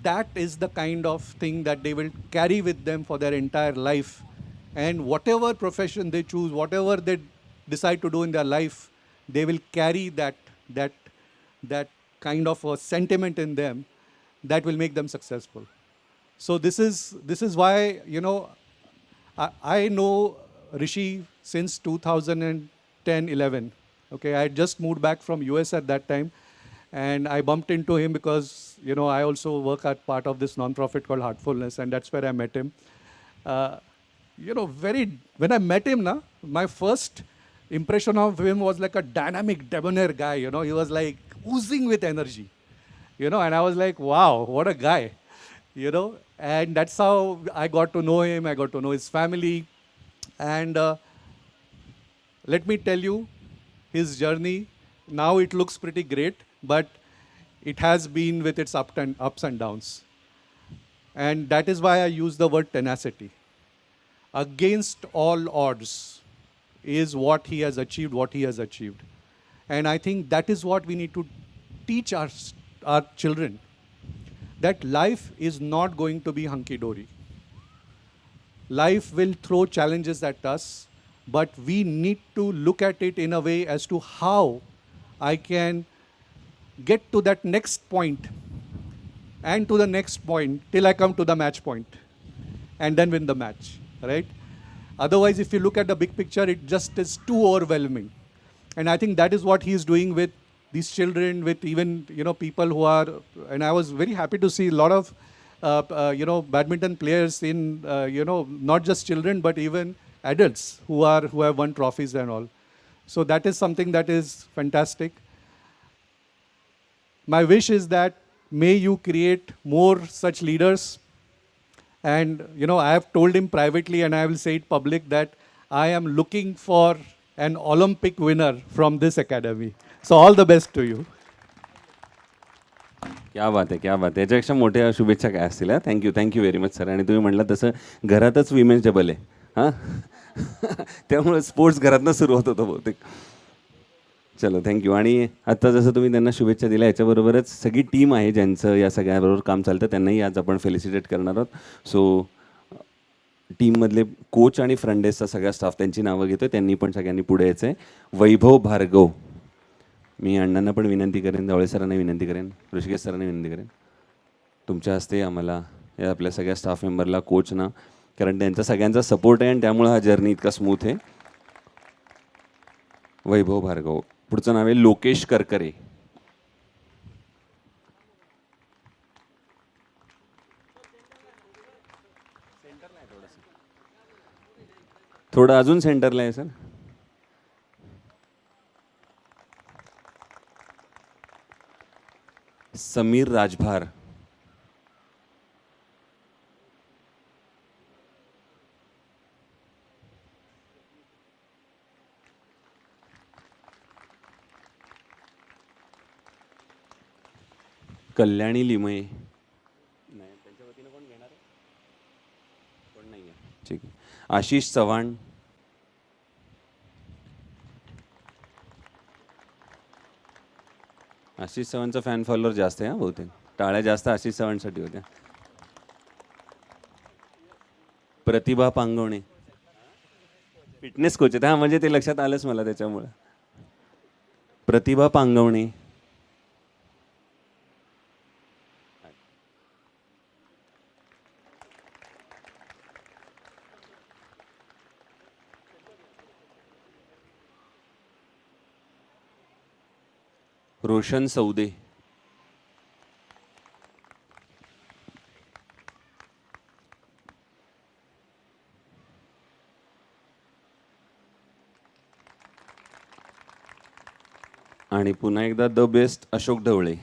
That is the kind of thing that they will carry with them for their entire life. And whatever profession they choose, whatever they decide to do in their life, they will carry that kind of a sentiment in them that will make them successful. So this is why, I know Rishi since 2010-11. Okay, I had just moved back from US at that time, and I bumped into him because I also work at part of this non-profit called Heartfulness, and that's where I met him. When I met him, my first impression of him was like a dynamic, debonair guy. He was like oozing with energy. And I was like, wow, what a guy. And that's how I got to know him. I got to know his family, and let me tell you, his journey now, it looks pretty great, but it has been with its ups and downs. And that is why I use the word tenacity. Against all odds is what he has achieved. And I think that is what we need to teach our children, that life is not going to be hunky-dory. Life will throw challenges at us, but we need to look at it in a way as to how I can get to that next point and to the next point till I come to the match point and then win the match, right? Otherwise, if you look at the big picture, it just is too overwhelming. And I think that is what he is doing with these children, with even, people who are, and I was very happy to see a lot of, badminton players in, not just children, but even adults who have won trophies and all. So that is something that is fantastic. My wish is that may you create more such leaders. And I have told him privately, and I will say it public, that I am looking for an Olympic winner from this academy. So all the best to you. क्या बात आहे, क्या बात आहे. याच्यापेक्षा मोठ्या शुभेच्छा काय असतील. Thank you very much sir. आणि तुम्ही म्हटलं तसं घरातच विमेन्स डबल आहे हां त्यामुळे स्पोर्ट्स घरातनं सुरू होत होतं बहुतेक. चलो थँक्यू. आणि आत्ता जसं तुम्ही त्यांना शुभेच्छा दिल्या, याच्याबरोबरच सगळी टीम आहे ज्यांचं या सगळ्याबरोबर काम चालतं, त्यांनाही आज आपण फेलिसिटेट करणार आहोत. सो टीममधले कोच आणि फ्रंट डेस्कचा सगळा स्टाफ, त्यांची नावं घेतो, त्यांनी पण सगळ्यांनी पुढे यायचं आहे. वैभव भार्गव, मी अण्णांना पण विनंती करेन, ढवळे सरांना विनंती करेन, ऋषिकेश सरांना विनंती करेन, तुमच्या हस्ते आम्हाला या आपल्या सगळ्या स्टाफ मेंबरला, कोचना, कारण त्यांचा सगळ्यांचा सपोर्ट आहे आणि त्यामुळे हा जर्नी इतका स्मूथ आहे. वैभव भार्गव. पुढचं नाव आहे लोकेश करकरे. थोडं अजून सेंटरला आहे सर. समीर राजभार. कल्याणी लिमये. नाही, त्यांच्या वतीनं कोण घेणार आहे? कोण नाही आहे. ठीक आहे. आशिष चव्हाण. आशिष चव्हाणचा फॅन फॉलोअर जास्त आहे हां बहुतेक. टाळ्या जास्त आशिष चव्हाणसाठी होत्या. प्रतिभा पांगवणे. फिटनेस कोच आहेत. हां, म्हणजे ते लक्षात आलंच मला त्याच्यामुळं. प्रतिभा पांगवणे. रोशन सौदे. आणि पुन्हा एकदा the best Ashok Dhawale.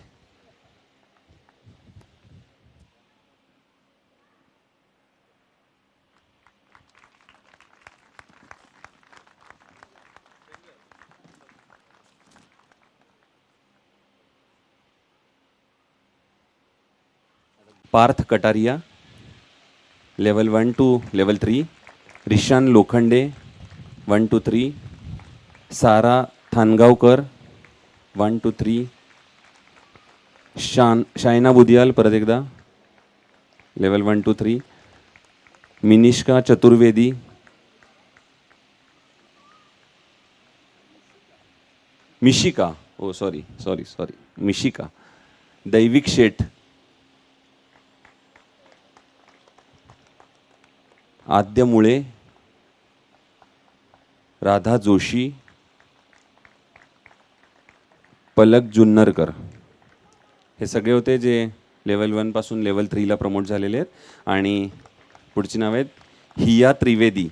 Parth Kataria, level 1 to level 3. Rishan Lokhande, 1 to 3. सारा थानगावकर, 1 to 3. शायना बुदियाल, परत एकदा level 1 to 3. Minishka Chaturvedi. Mishika, oh sorry, Mishika. Daivik Sheth. आद्य मुळे. राधा जोशी. पलक जुन्नरकर. हे सगळे होते जे लेवल 1 पासून लेवल 3ला प्रमोट झालेले आहेत. आणि पुढची नाव आहेत हिया त्रिवेदी.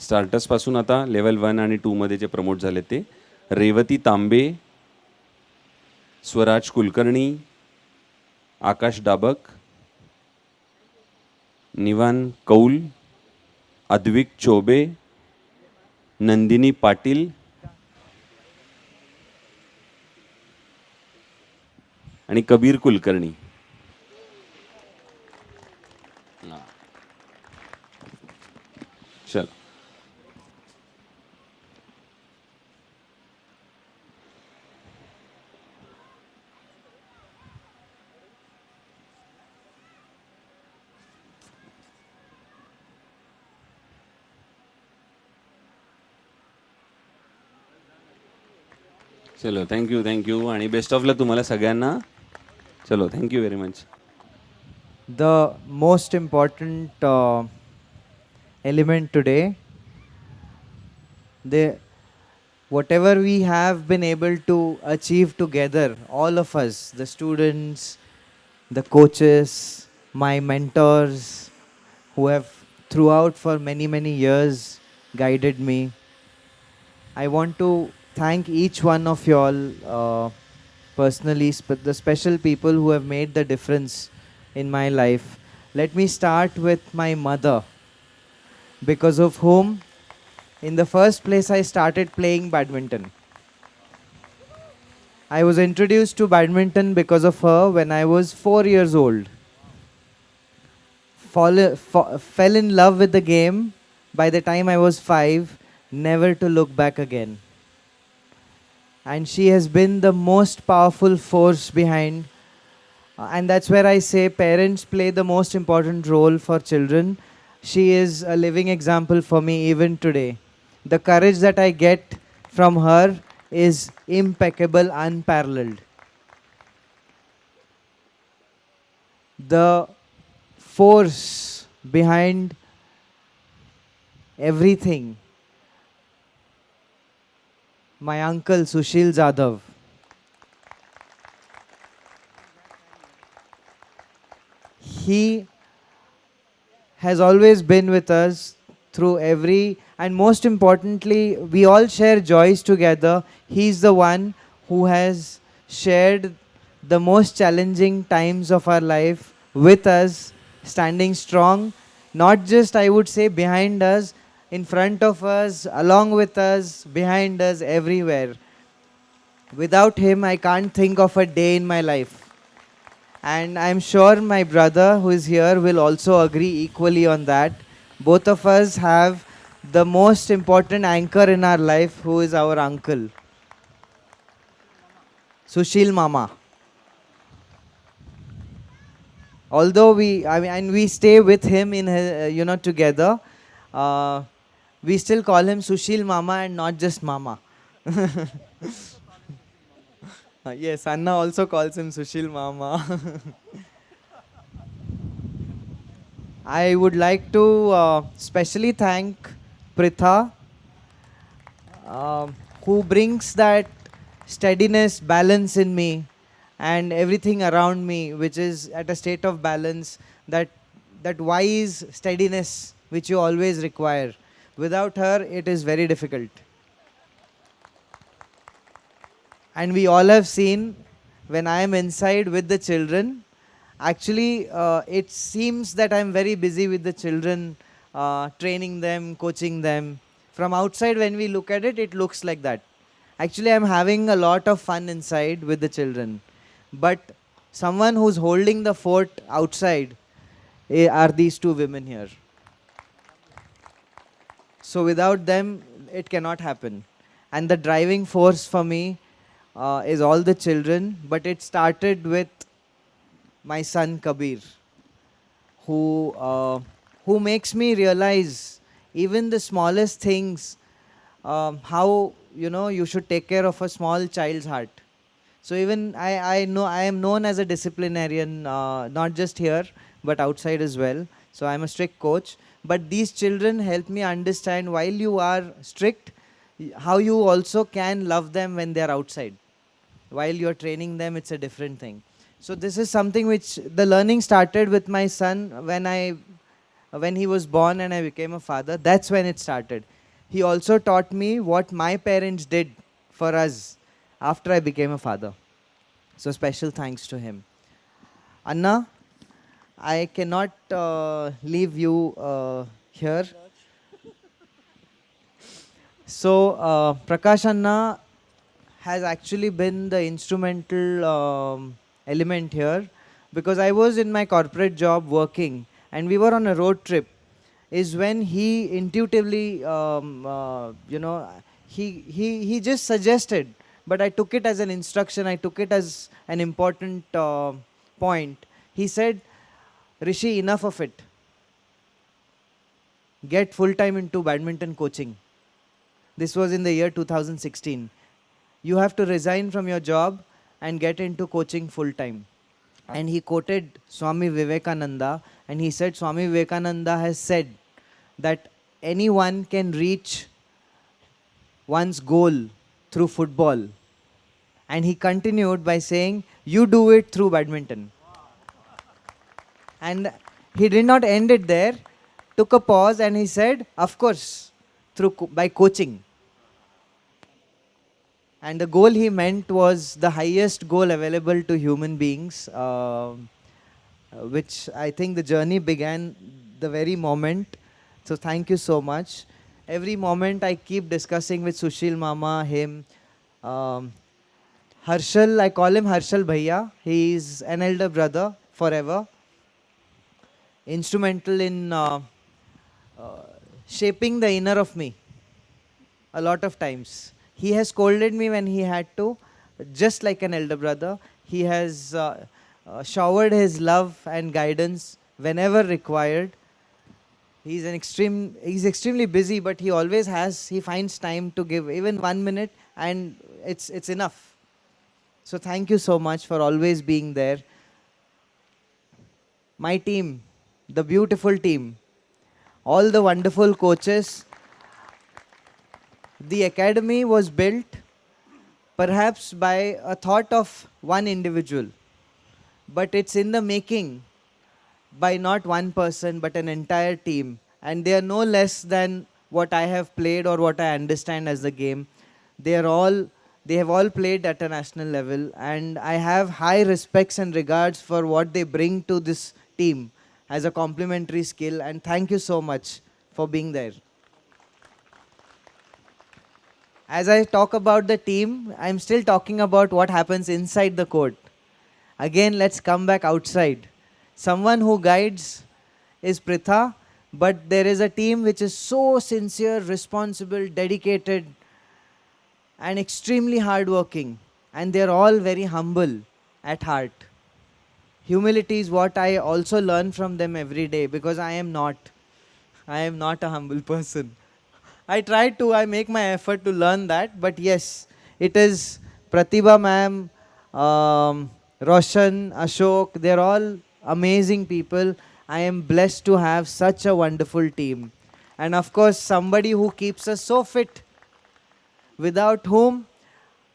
स्टार्टर्सपासून आता लेवल 1 आणि 2मध्ये जे प्रमोट झाले ते. रेवती तांबे. स्वराज कुलकर्णी. आकाश डाबक. निवान कौल. अद्विक चोबे. नंदिनी पाटील. आणि कबीर कुलकर्णी. चल. चलो थँक्यू आणि बेस्ट ऑफ लक तुम्हाला सगळ्यांना. चलो thank you very much. The most important element today, whatever we have been able to achieve together, all of us, the students, the coaches, my mentors who have throughout for many, many years guided me. I want to thank each one of y'all personally, the special people who have made the difference in my life. Let me start with my mother, because of whom, in the first place, I started playing badminton. I was introduced to badminton because of her when I was 4 years old. Fell in love with the game by the time I was 5, never to look back again. And she has been the most powerful force behind. And that's where I say parents play the most important role for children. She is a living example for me even today. The courage that I get from her is impeccable, unparalleled. The force behind everything, my uncle Sushil Jadhav. He has always been with us through every, and most importantly, we all share joys together. He's the one who has shared the most challenging times of our life with us, standing strong, not just, I would say, behind us, in front of us, along with us, behind us, everywhere. Without him, I can't think of a day in my life. And I'm sure my brother who is here will also agree equally on that. Both of us have the most important anchor in our life, who is our uncle, Sushil Mama. Although and we stay with him in his, together, we still call him Sushil Mama and not just Mama. Yes, Anna also calls him Sushil Mama. I would like to specially thank Pritha, who brings that steadiness, balance in me and everything around me, which is at a state of balance, that wise steadiness which you always require. Without her, it is very difficult. And we all have seen, when I am inside with the children, actually it seems that I'm very busy with the children, training them, coaching them. From outside, when we look at it, it looks like that. Actually, I'm having a lot of fun inside with the children. But someone who's holding the fort outside are these two women here. So without them, it cannot happen. And the driving force for me is all the children, but it started with my son Kabir, who makes me realize even the smallest things, how you should take care of a small child's heart. So even I know I am known as a disciplinarian, not just here but outside as well. So I'm a strict coach. But these children help me understand, while you are strict, how you also can love them when they are outside. While you're training them, it's a different thing. So this is something which the learning started with my son when he was born and I became a father. That's when it started. He also taught me what my parents did for us after I became a father. So special thanks to him. Anna, I cannot leave you here. So Prakash Anna has actually been the instrumental element here, because I was in my corporate job working and we were on a road trip, is when he intuitively, he just suggested, but I took it as an instruction, I took it as an important point. He said, Rishi, enough of it. Get full-time into badminton coaching. This was in the year 2016. You have to resign from your job and get into coaching full-time. And he quoted Swami Vivekananda, and he said Swami Vivekananda has said that anyone can reach one's goal through football. And he continued by saying, you do it through badminton. And he did not end it there. took a pause and he said, of course, by coaching. And the goal he meant was the highest goal available to human beings, which I think the journey began the very moment. So thank you so much. Every moment I keep discussing with Sushil Mama, him, um, Harshal, I call him Harshal Bhaiya. He is an elder brother forever. Instrumental in shaping the inner of me a lot of times. He has scolded me when he had to, just like an elder brother. He has showered his love and guidance whenever required. He's extremely busy, but he finds time to give even 1 minute, and it's enough. So thank you so much for always being there. My team, the beautiful team, all the wonderful coaches. The academy was built perhaps by a thought of one individual, but it's in the making by not one person but an entire team, and they are no less than what I have played or what I understand as the game. They have all played at a national level, and I have high respects and regards for what they bring to this team as a complementary skill, and thank you so much for being there. As I talk about the team, I'm still talking about what happens inside the court. Again, let's come back outside. Someone who guides is Pritha, but there is a team which is so sincere, responsible, dedicated, and extremely hardworking. And they're all very humble at heart. Humility is what I also learn from them every day, because I am not a humble person. I make my effort to learn that, but yes, it is Pratibha ma'am, Roshan, Ashok, they're all amazing people. I am blessed to have such a wonderful team. And of course, somebody who keeps us so fit, without whom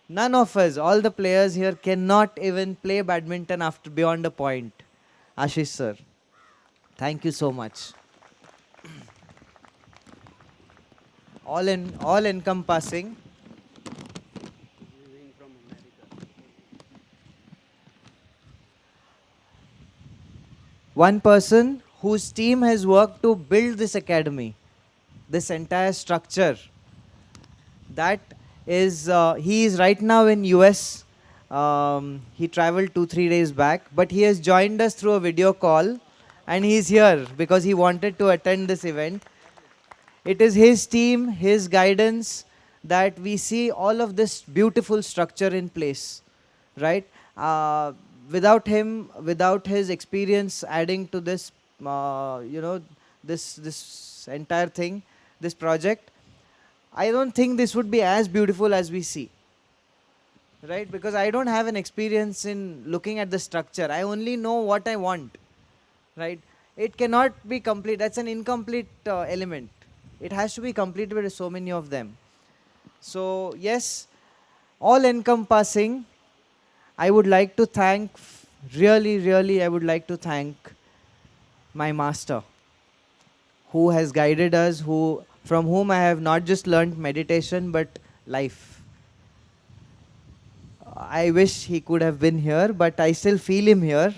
none of us, all the players here, cannot even play badminton after beyond a point. Ashish sir, thank you so much. All encompassing. One person whose team has worked to build this academy, this entire structure. That is, he is right now in US. He traveled 2-3 days back, but he has joined us through a video call, and he is here because he wanted to attend this event. It is his team, his guidance, that we see all of this beautiful structure in place, right? Without him, without his experience adding to this, this entire thing, this project, I don't think this would be as beautiful as we see, right? Because I don't have an experience in looking at the structure. I only know what I want, right? It cannot be complete. That's an incomplete element. It has to be completed with so many of them. So yes, all encompassing, I would like to thank, really, I would like to thank my master, who has guided us, from whom I have not just learned meditation, but life. I wish he could have been here, but I still feel him here.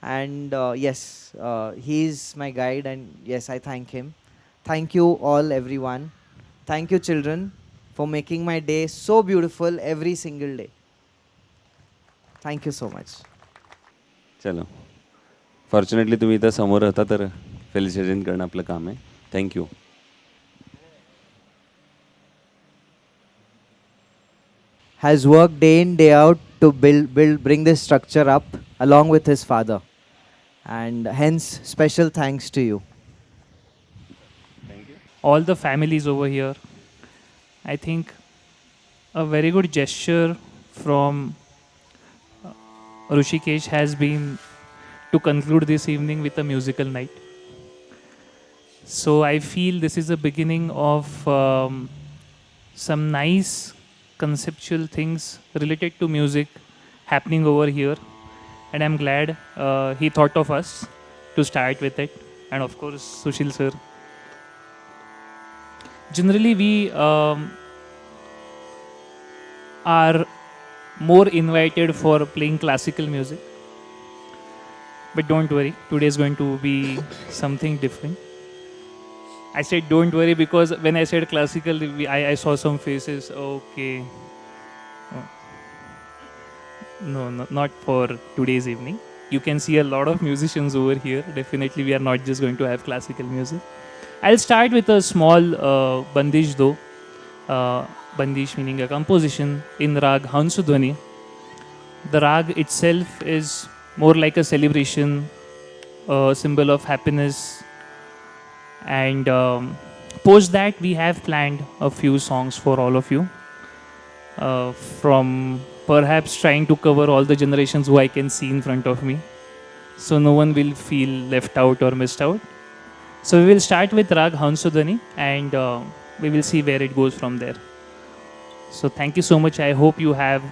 And yes, he is my guide, and yes, I thank him. Thank you all, everyone. Thank you, children, for making my day so beautiful every single day. Thank you so much. चलो, fortunately तुम्ही इथं समोर होता, तर felicitation करणं आपलं काम आहे. Thank you. Has worked day in, day out to bring this structure up along with his father. And hence, special thanks to you. All the families over here. I think a very good gesture from Rushikesh has been to conclude this evening with a musical night. So I feel this is a beginning of some nice conceptual things related to music happening over here. And I'm glad he thought of us to start with it. and of course Sushil sir. Generally, we are more invited for playing classical music, but don't worry, today is going to be something different. I said don't worry because when I said classical, I saw some faces. Okay, oh, no, not for today's evening. You can see a lot of musicians over here. Definitely, we are not just going to have classical music. I'll start with a small bandish though. Bandish meaning a composition in rag Hansudhwani. The rag itself is more like a celebration, a symbol of happiness. And post that, we have planned a few songs for all of you. From perhaps trying to cover all the generations who I can see in front of me. So no one will feel left out or missed out. So we will start with Rag Hansudhani and we will see where it goes from there. So thank you so much. I hope you have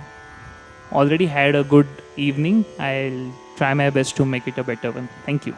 already had a good evening. I'll try my best to make it a better one. Thank you.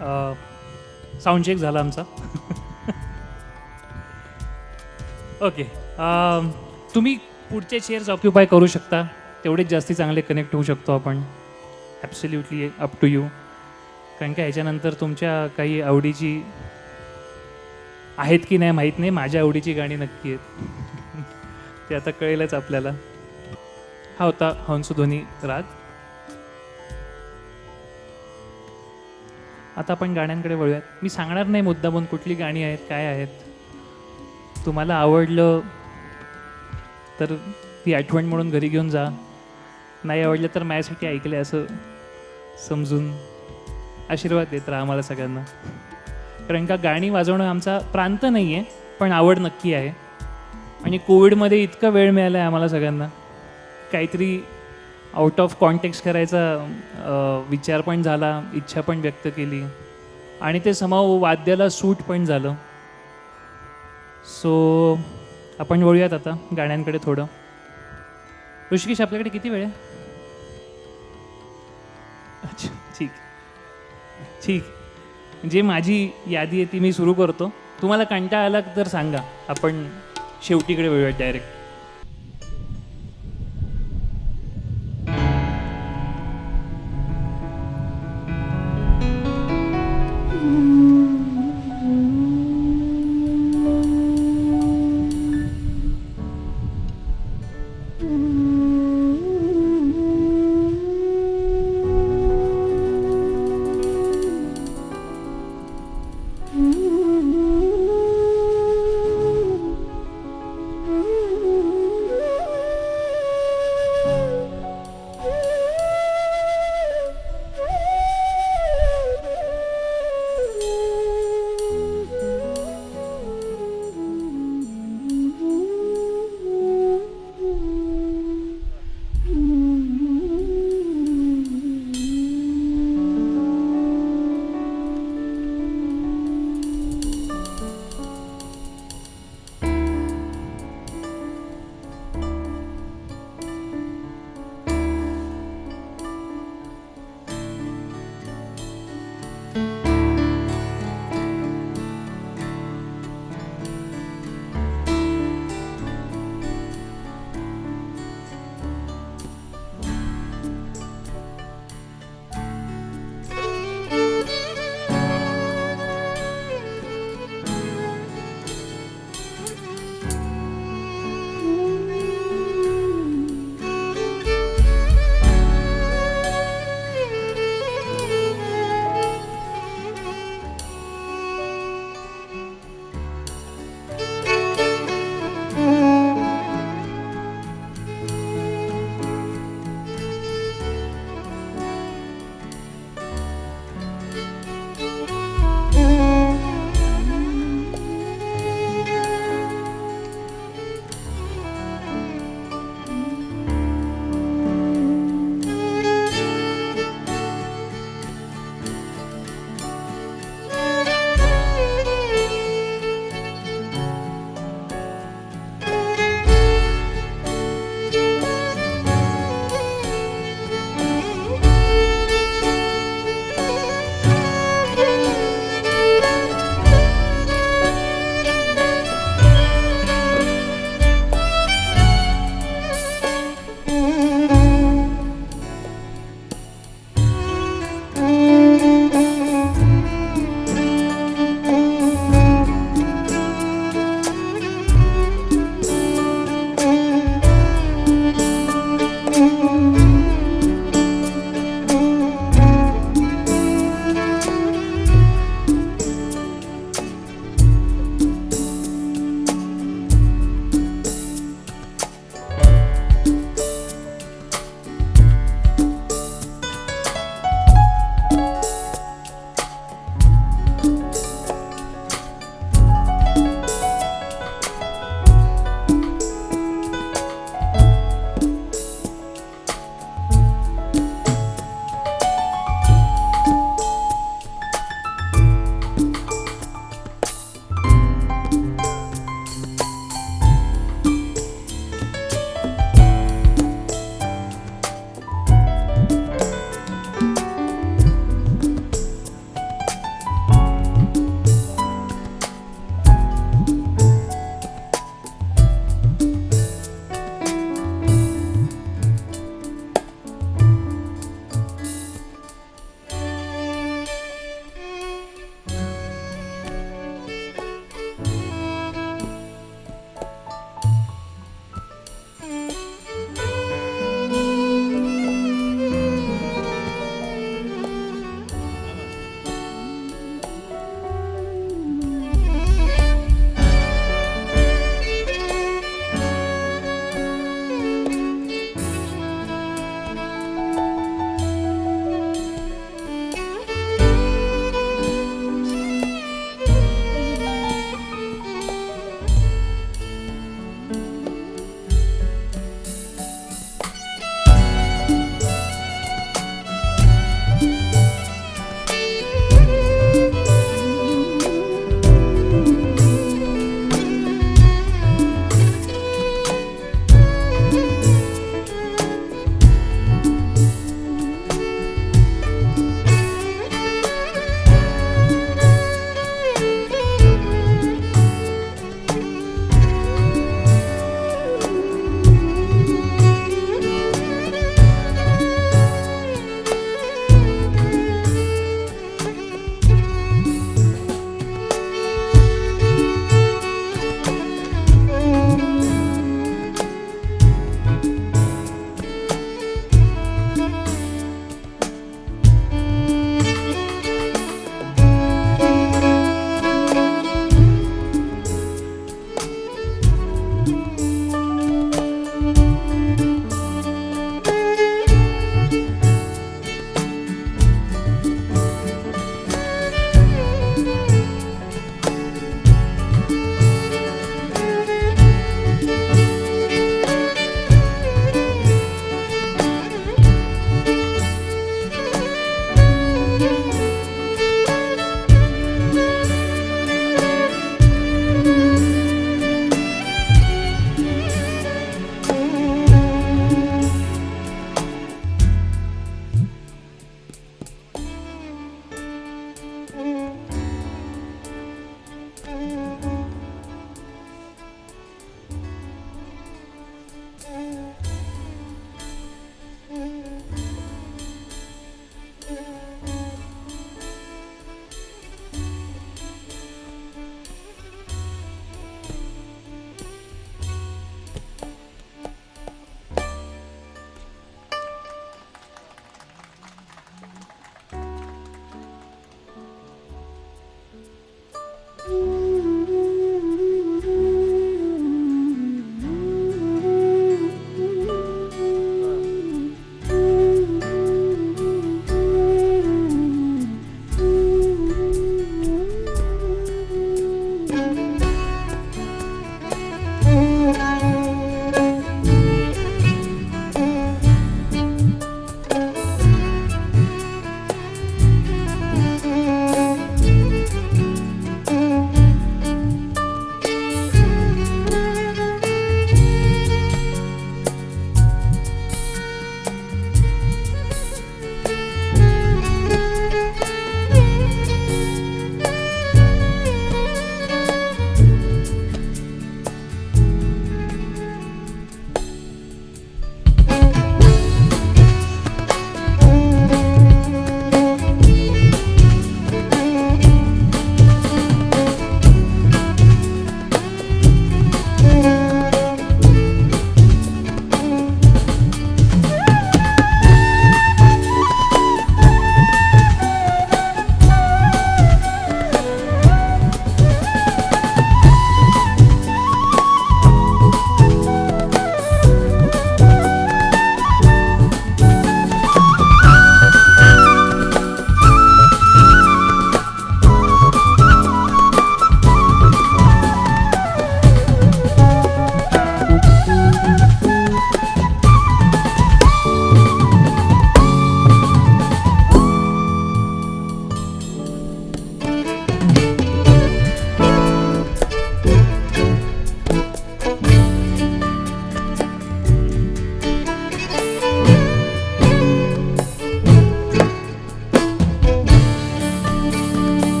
Sound check झाला आमचा. Okay, तुम्ही पुढचे chairs occupy करू शकता, तेवढेच जास्ती चांगले connect होऊ शकतो आपण. Absolutely up to you. कारण का ह्याच्यानंतर तुमच्या काही आवडीची आहेत की नाही माहीत नाही, माझ्या आवडीची गाणी नक्की आहेत. ते आता कळेलच आपल्याला. हा होता हंसध्वनी राग. आता आपण गाण्यांकडे वळूयात. मी सांगणार नाही मुद्दामून कुठली गाणी आहेत, काय आहेत. तुम्हाला आवडलं तर ती आठवण म्हणून घरी घेऊन जा, नाही आवडलं तर माझ्यासाठी ऐकले असं समजून आशीर्वाद देत राहा आम्हाला सगळ्यांना. कारण का गाणी वाजवणं आमचा प्रांत नाही आहे, पण आवड नक्की आहे. आणि कोविडमध्ये इतका वेळ मिळाला आहे आम्हाला सगळ्यांना, काहीतरी आउट ऑफ कॉन्टेक्स्ट करायचा विचार पण झाला, इच्छा पण व्यक्त केली, आणि ते समाव वाद्याला सूट पण झालं. सो आपण वळूयात आता गाण्यांकडे थोडं. ऋषिकेश, आपल्याकडे किती वेळ आहे? अच्छा, ठीक ठीक. जे माझी यादी आहे ती मी सुरू करतो. तुम्हाला कंटाळा आला तर सांगा, आपण शेवटीकडे वळूयात डायरेक्ट.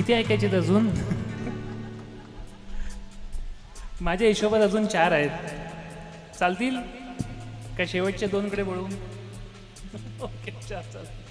किती ऐकायचे अजून? माझ्या हिशोबात अजून 4 आहेत. चालतील का शेवटच्या 2 कडे वळून? ओके, 4 चालतील.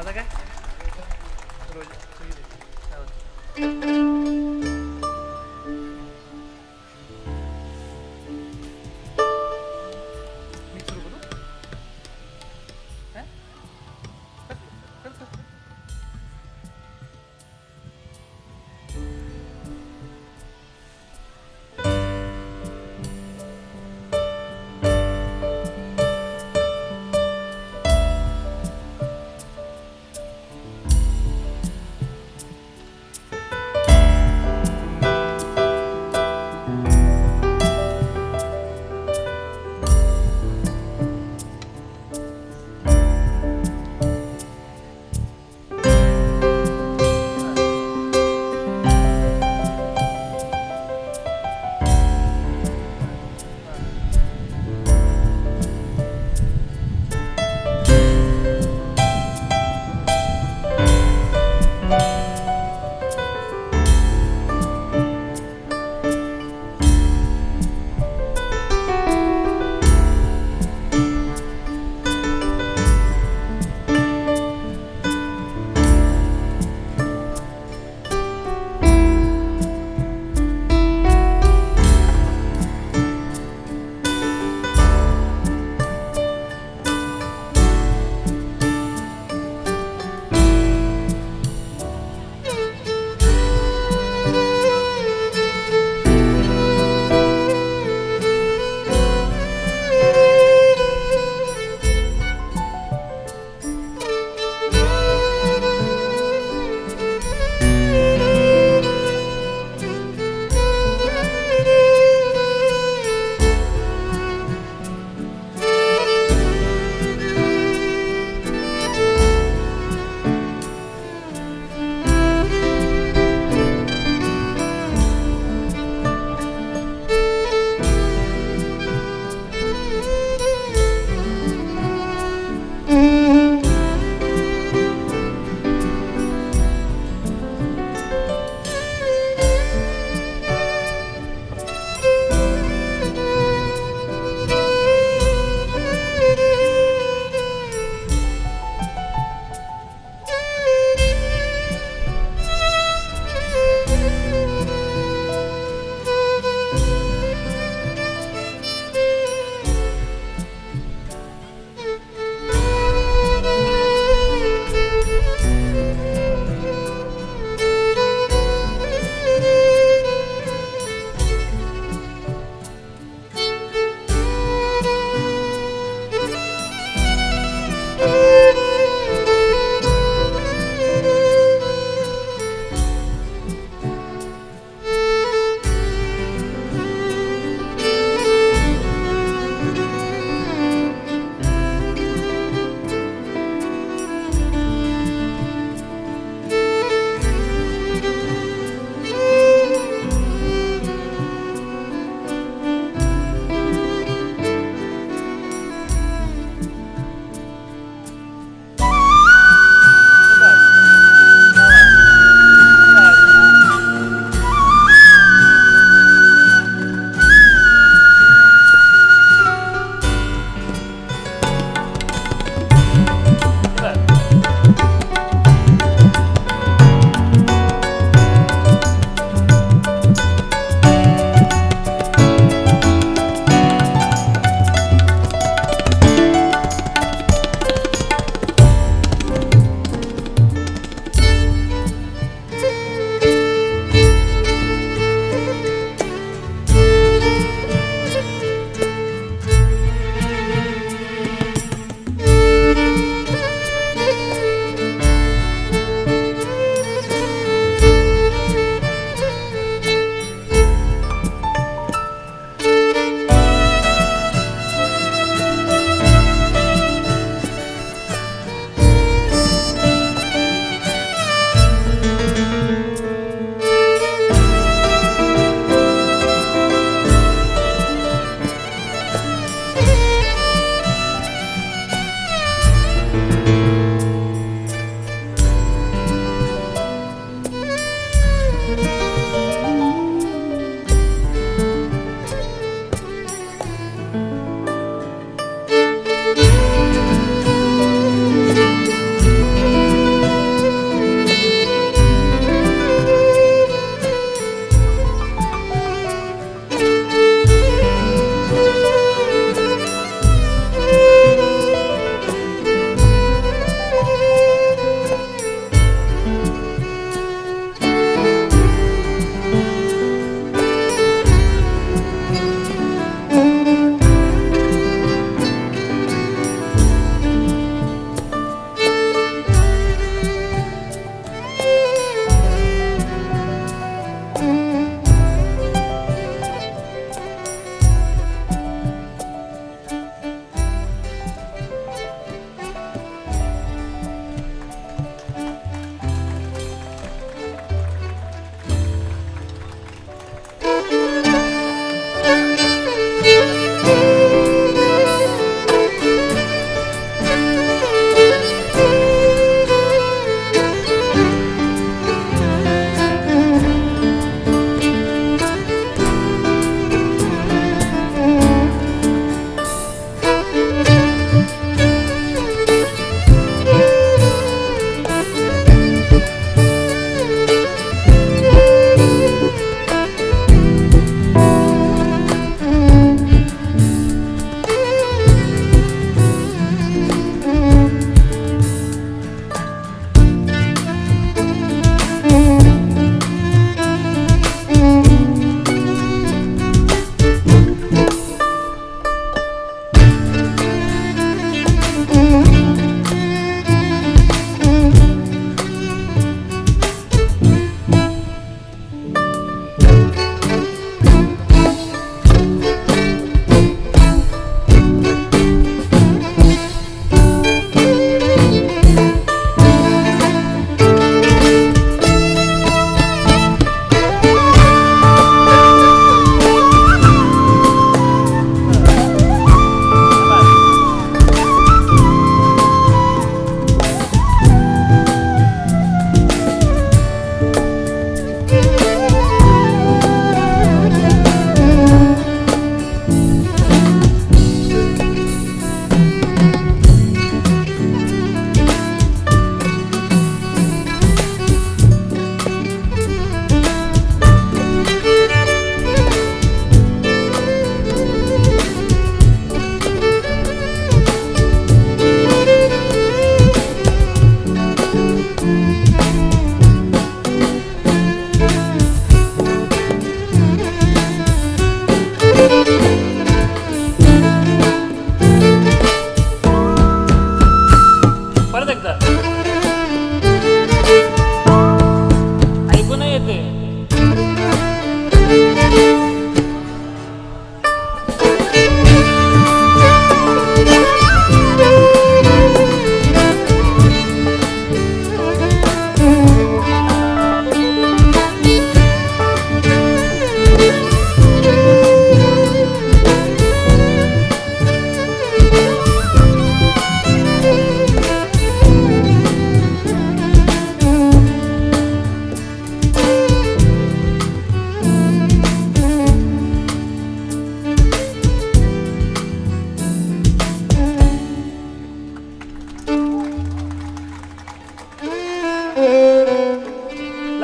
आता काय रोज सुई दे. मी सुरू करू काय? कर.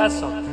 last song.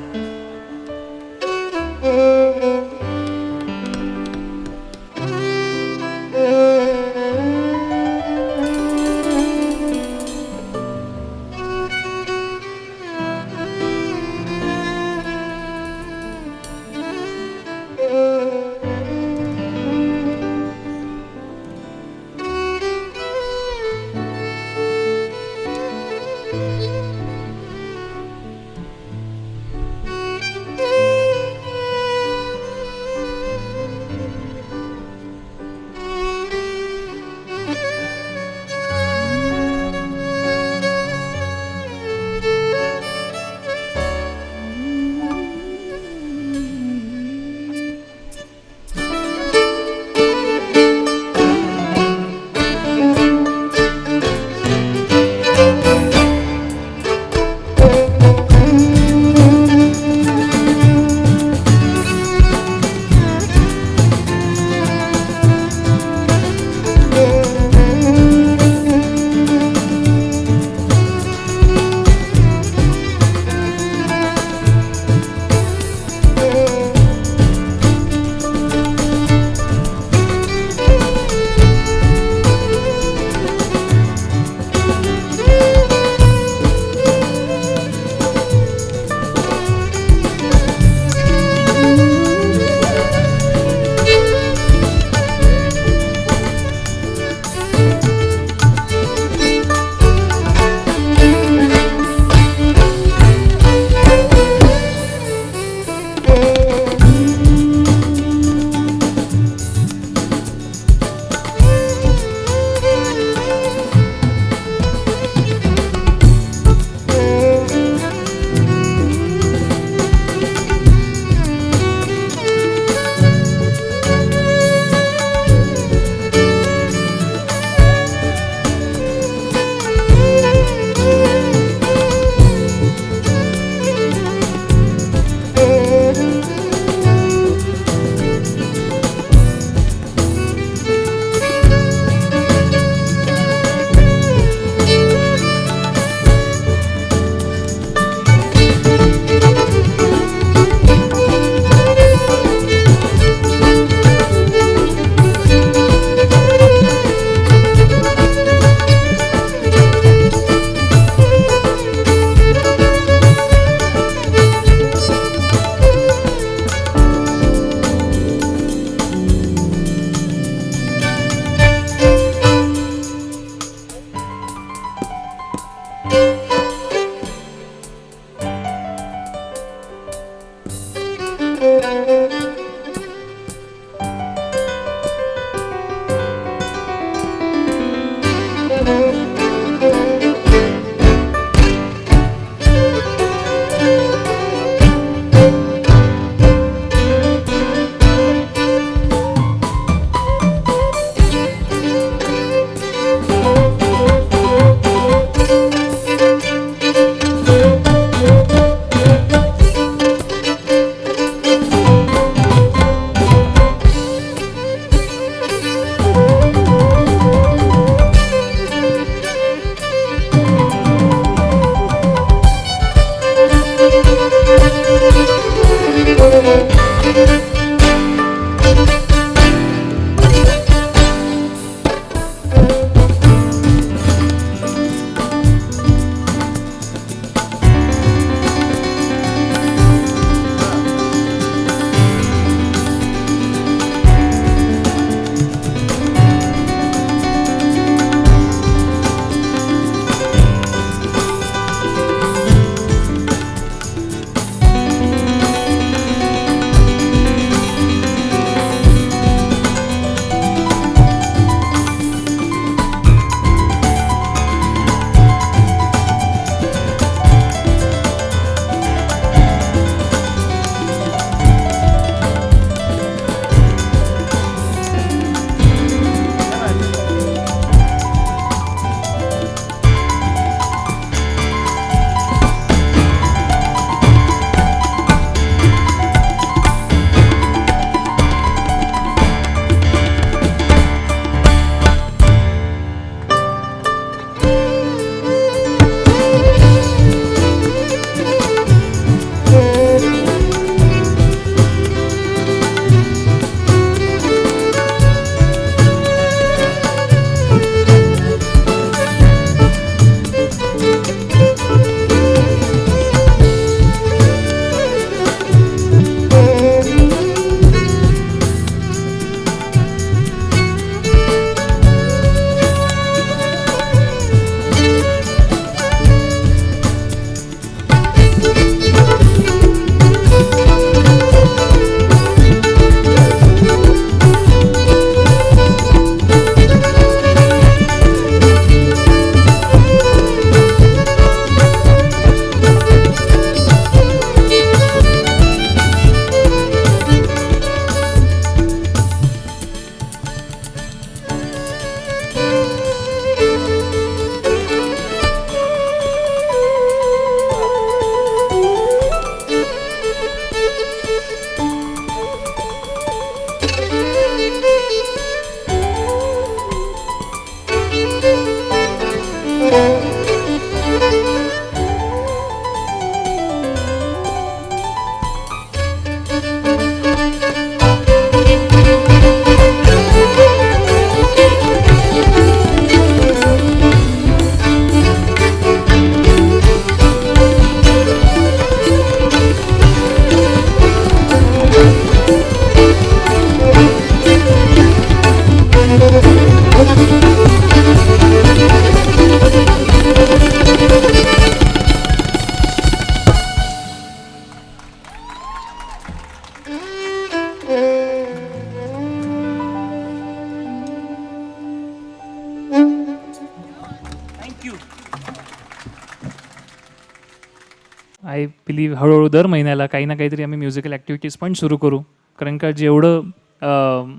आय बिलीव्ह हळूहळू दर महिन्याला काही ना काहीतरी आम्ही म्युझिकल ॲक्टिव्हिटीज पण सुरू करू. कारण का जेवढं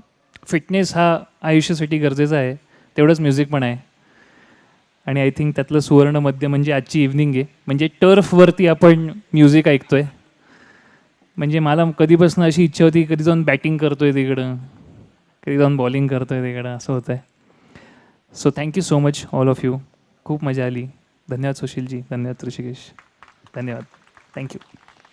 फिटनेस हा आयुष्यासाठी गरजेचा आहे तेवढंच म्युझिक पण आहे. आणि आय थिंक त्यातलं सुवर्ण मध्य म्हणजे आजची इव्हनिंग आहे. म्हणजे टर्फवरती आपण म्युझिक ऐकतोय. म्हणजे मला कधीपासून अशी इच्छा होती, कधी जाऊन बॅटिंग करतोय तिकडं, कधी जाऊन बॉलिंग करतोय तिकडं, असं होतं आहे. So thank you so much all of you. खूप मजा आली. धन्यवाद सुशीलजी, धन्यवाद ऋषिकेश, धन्यवाद, थँक्यू.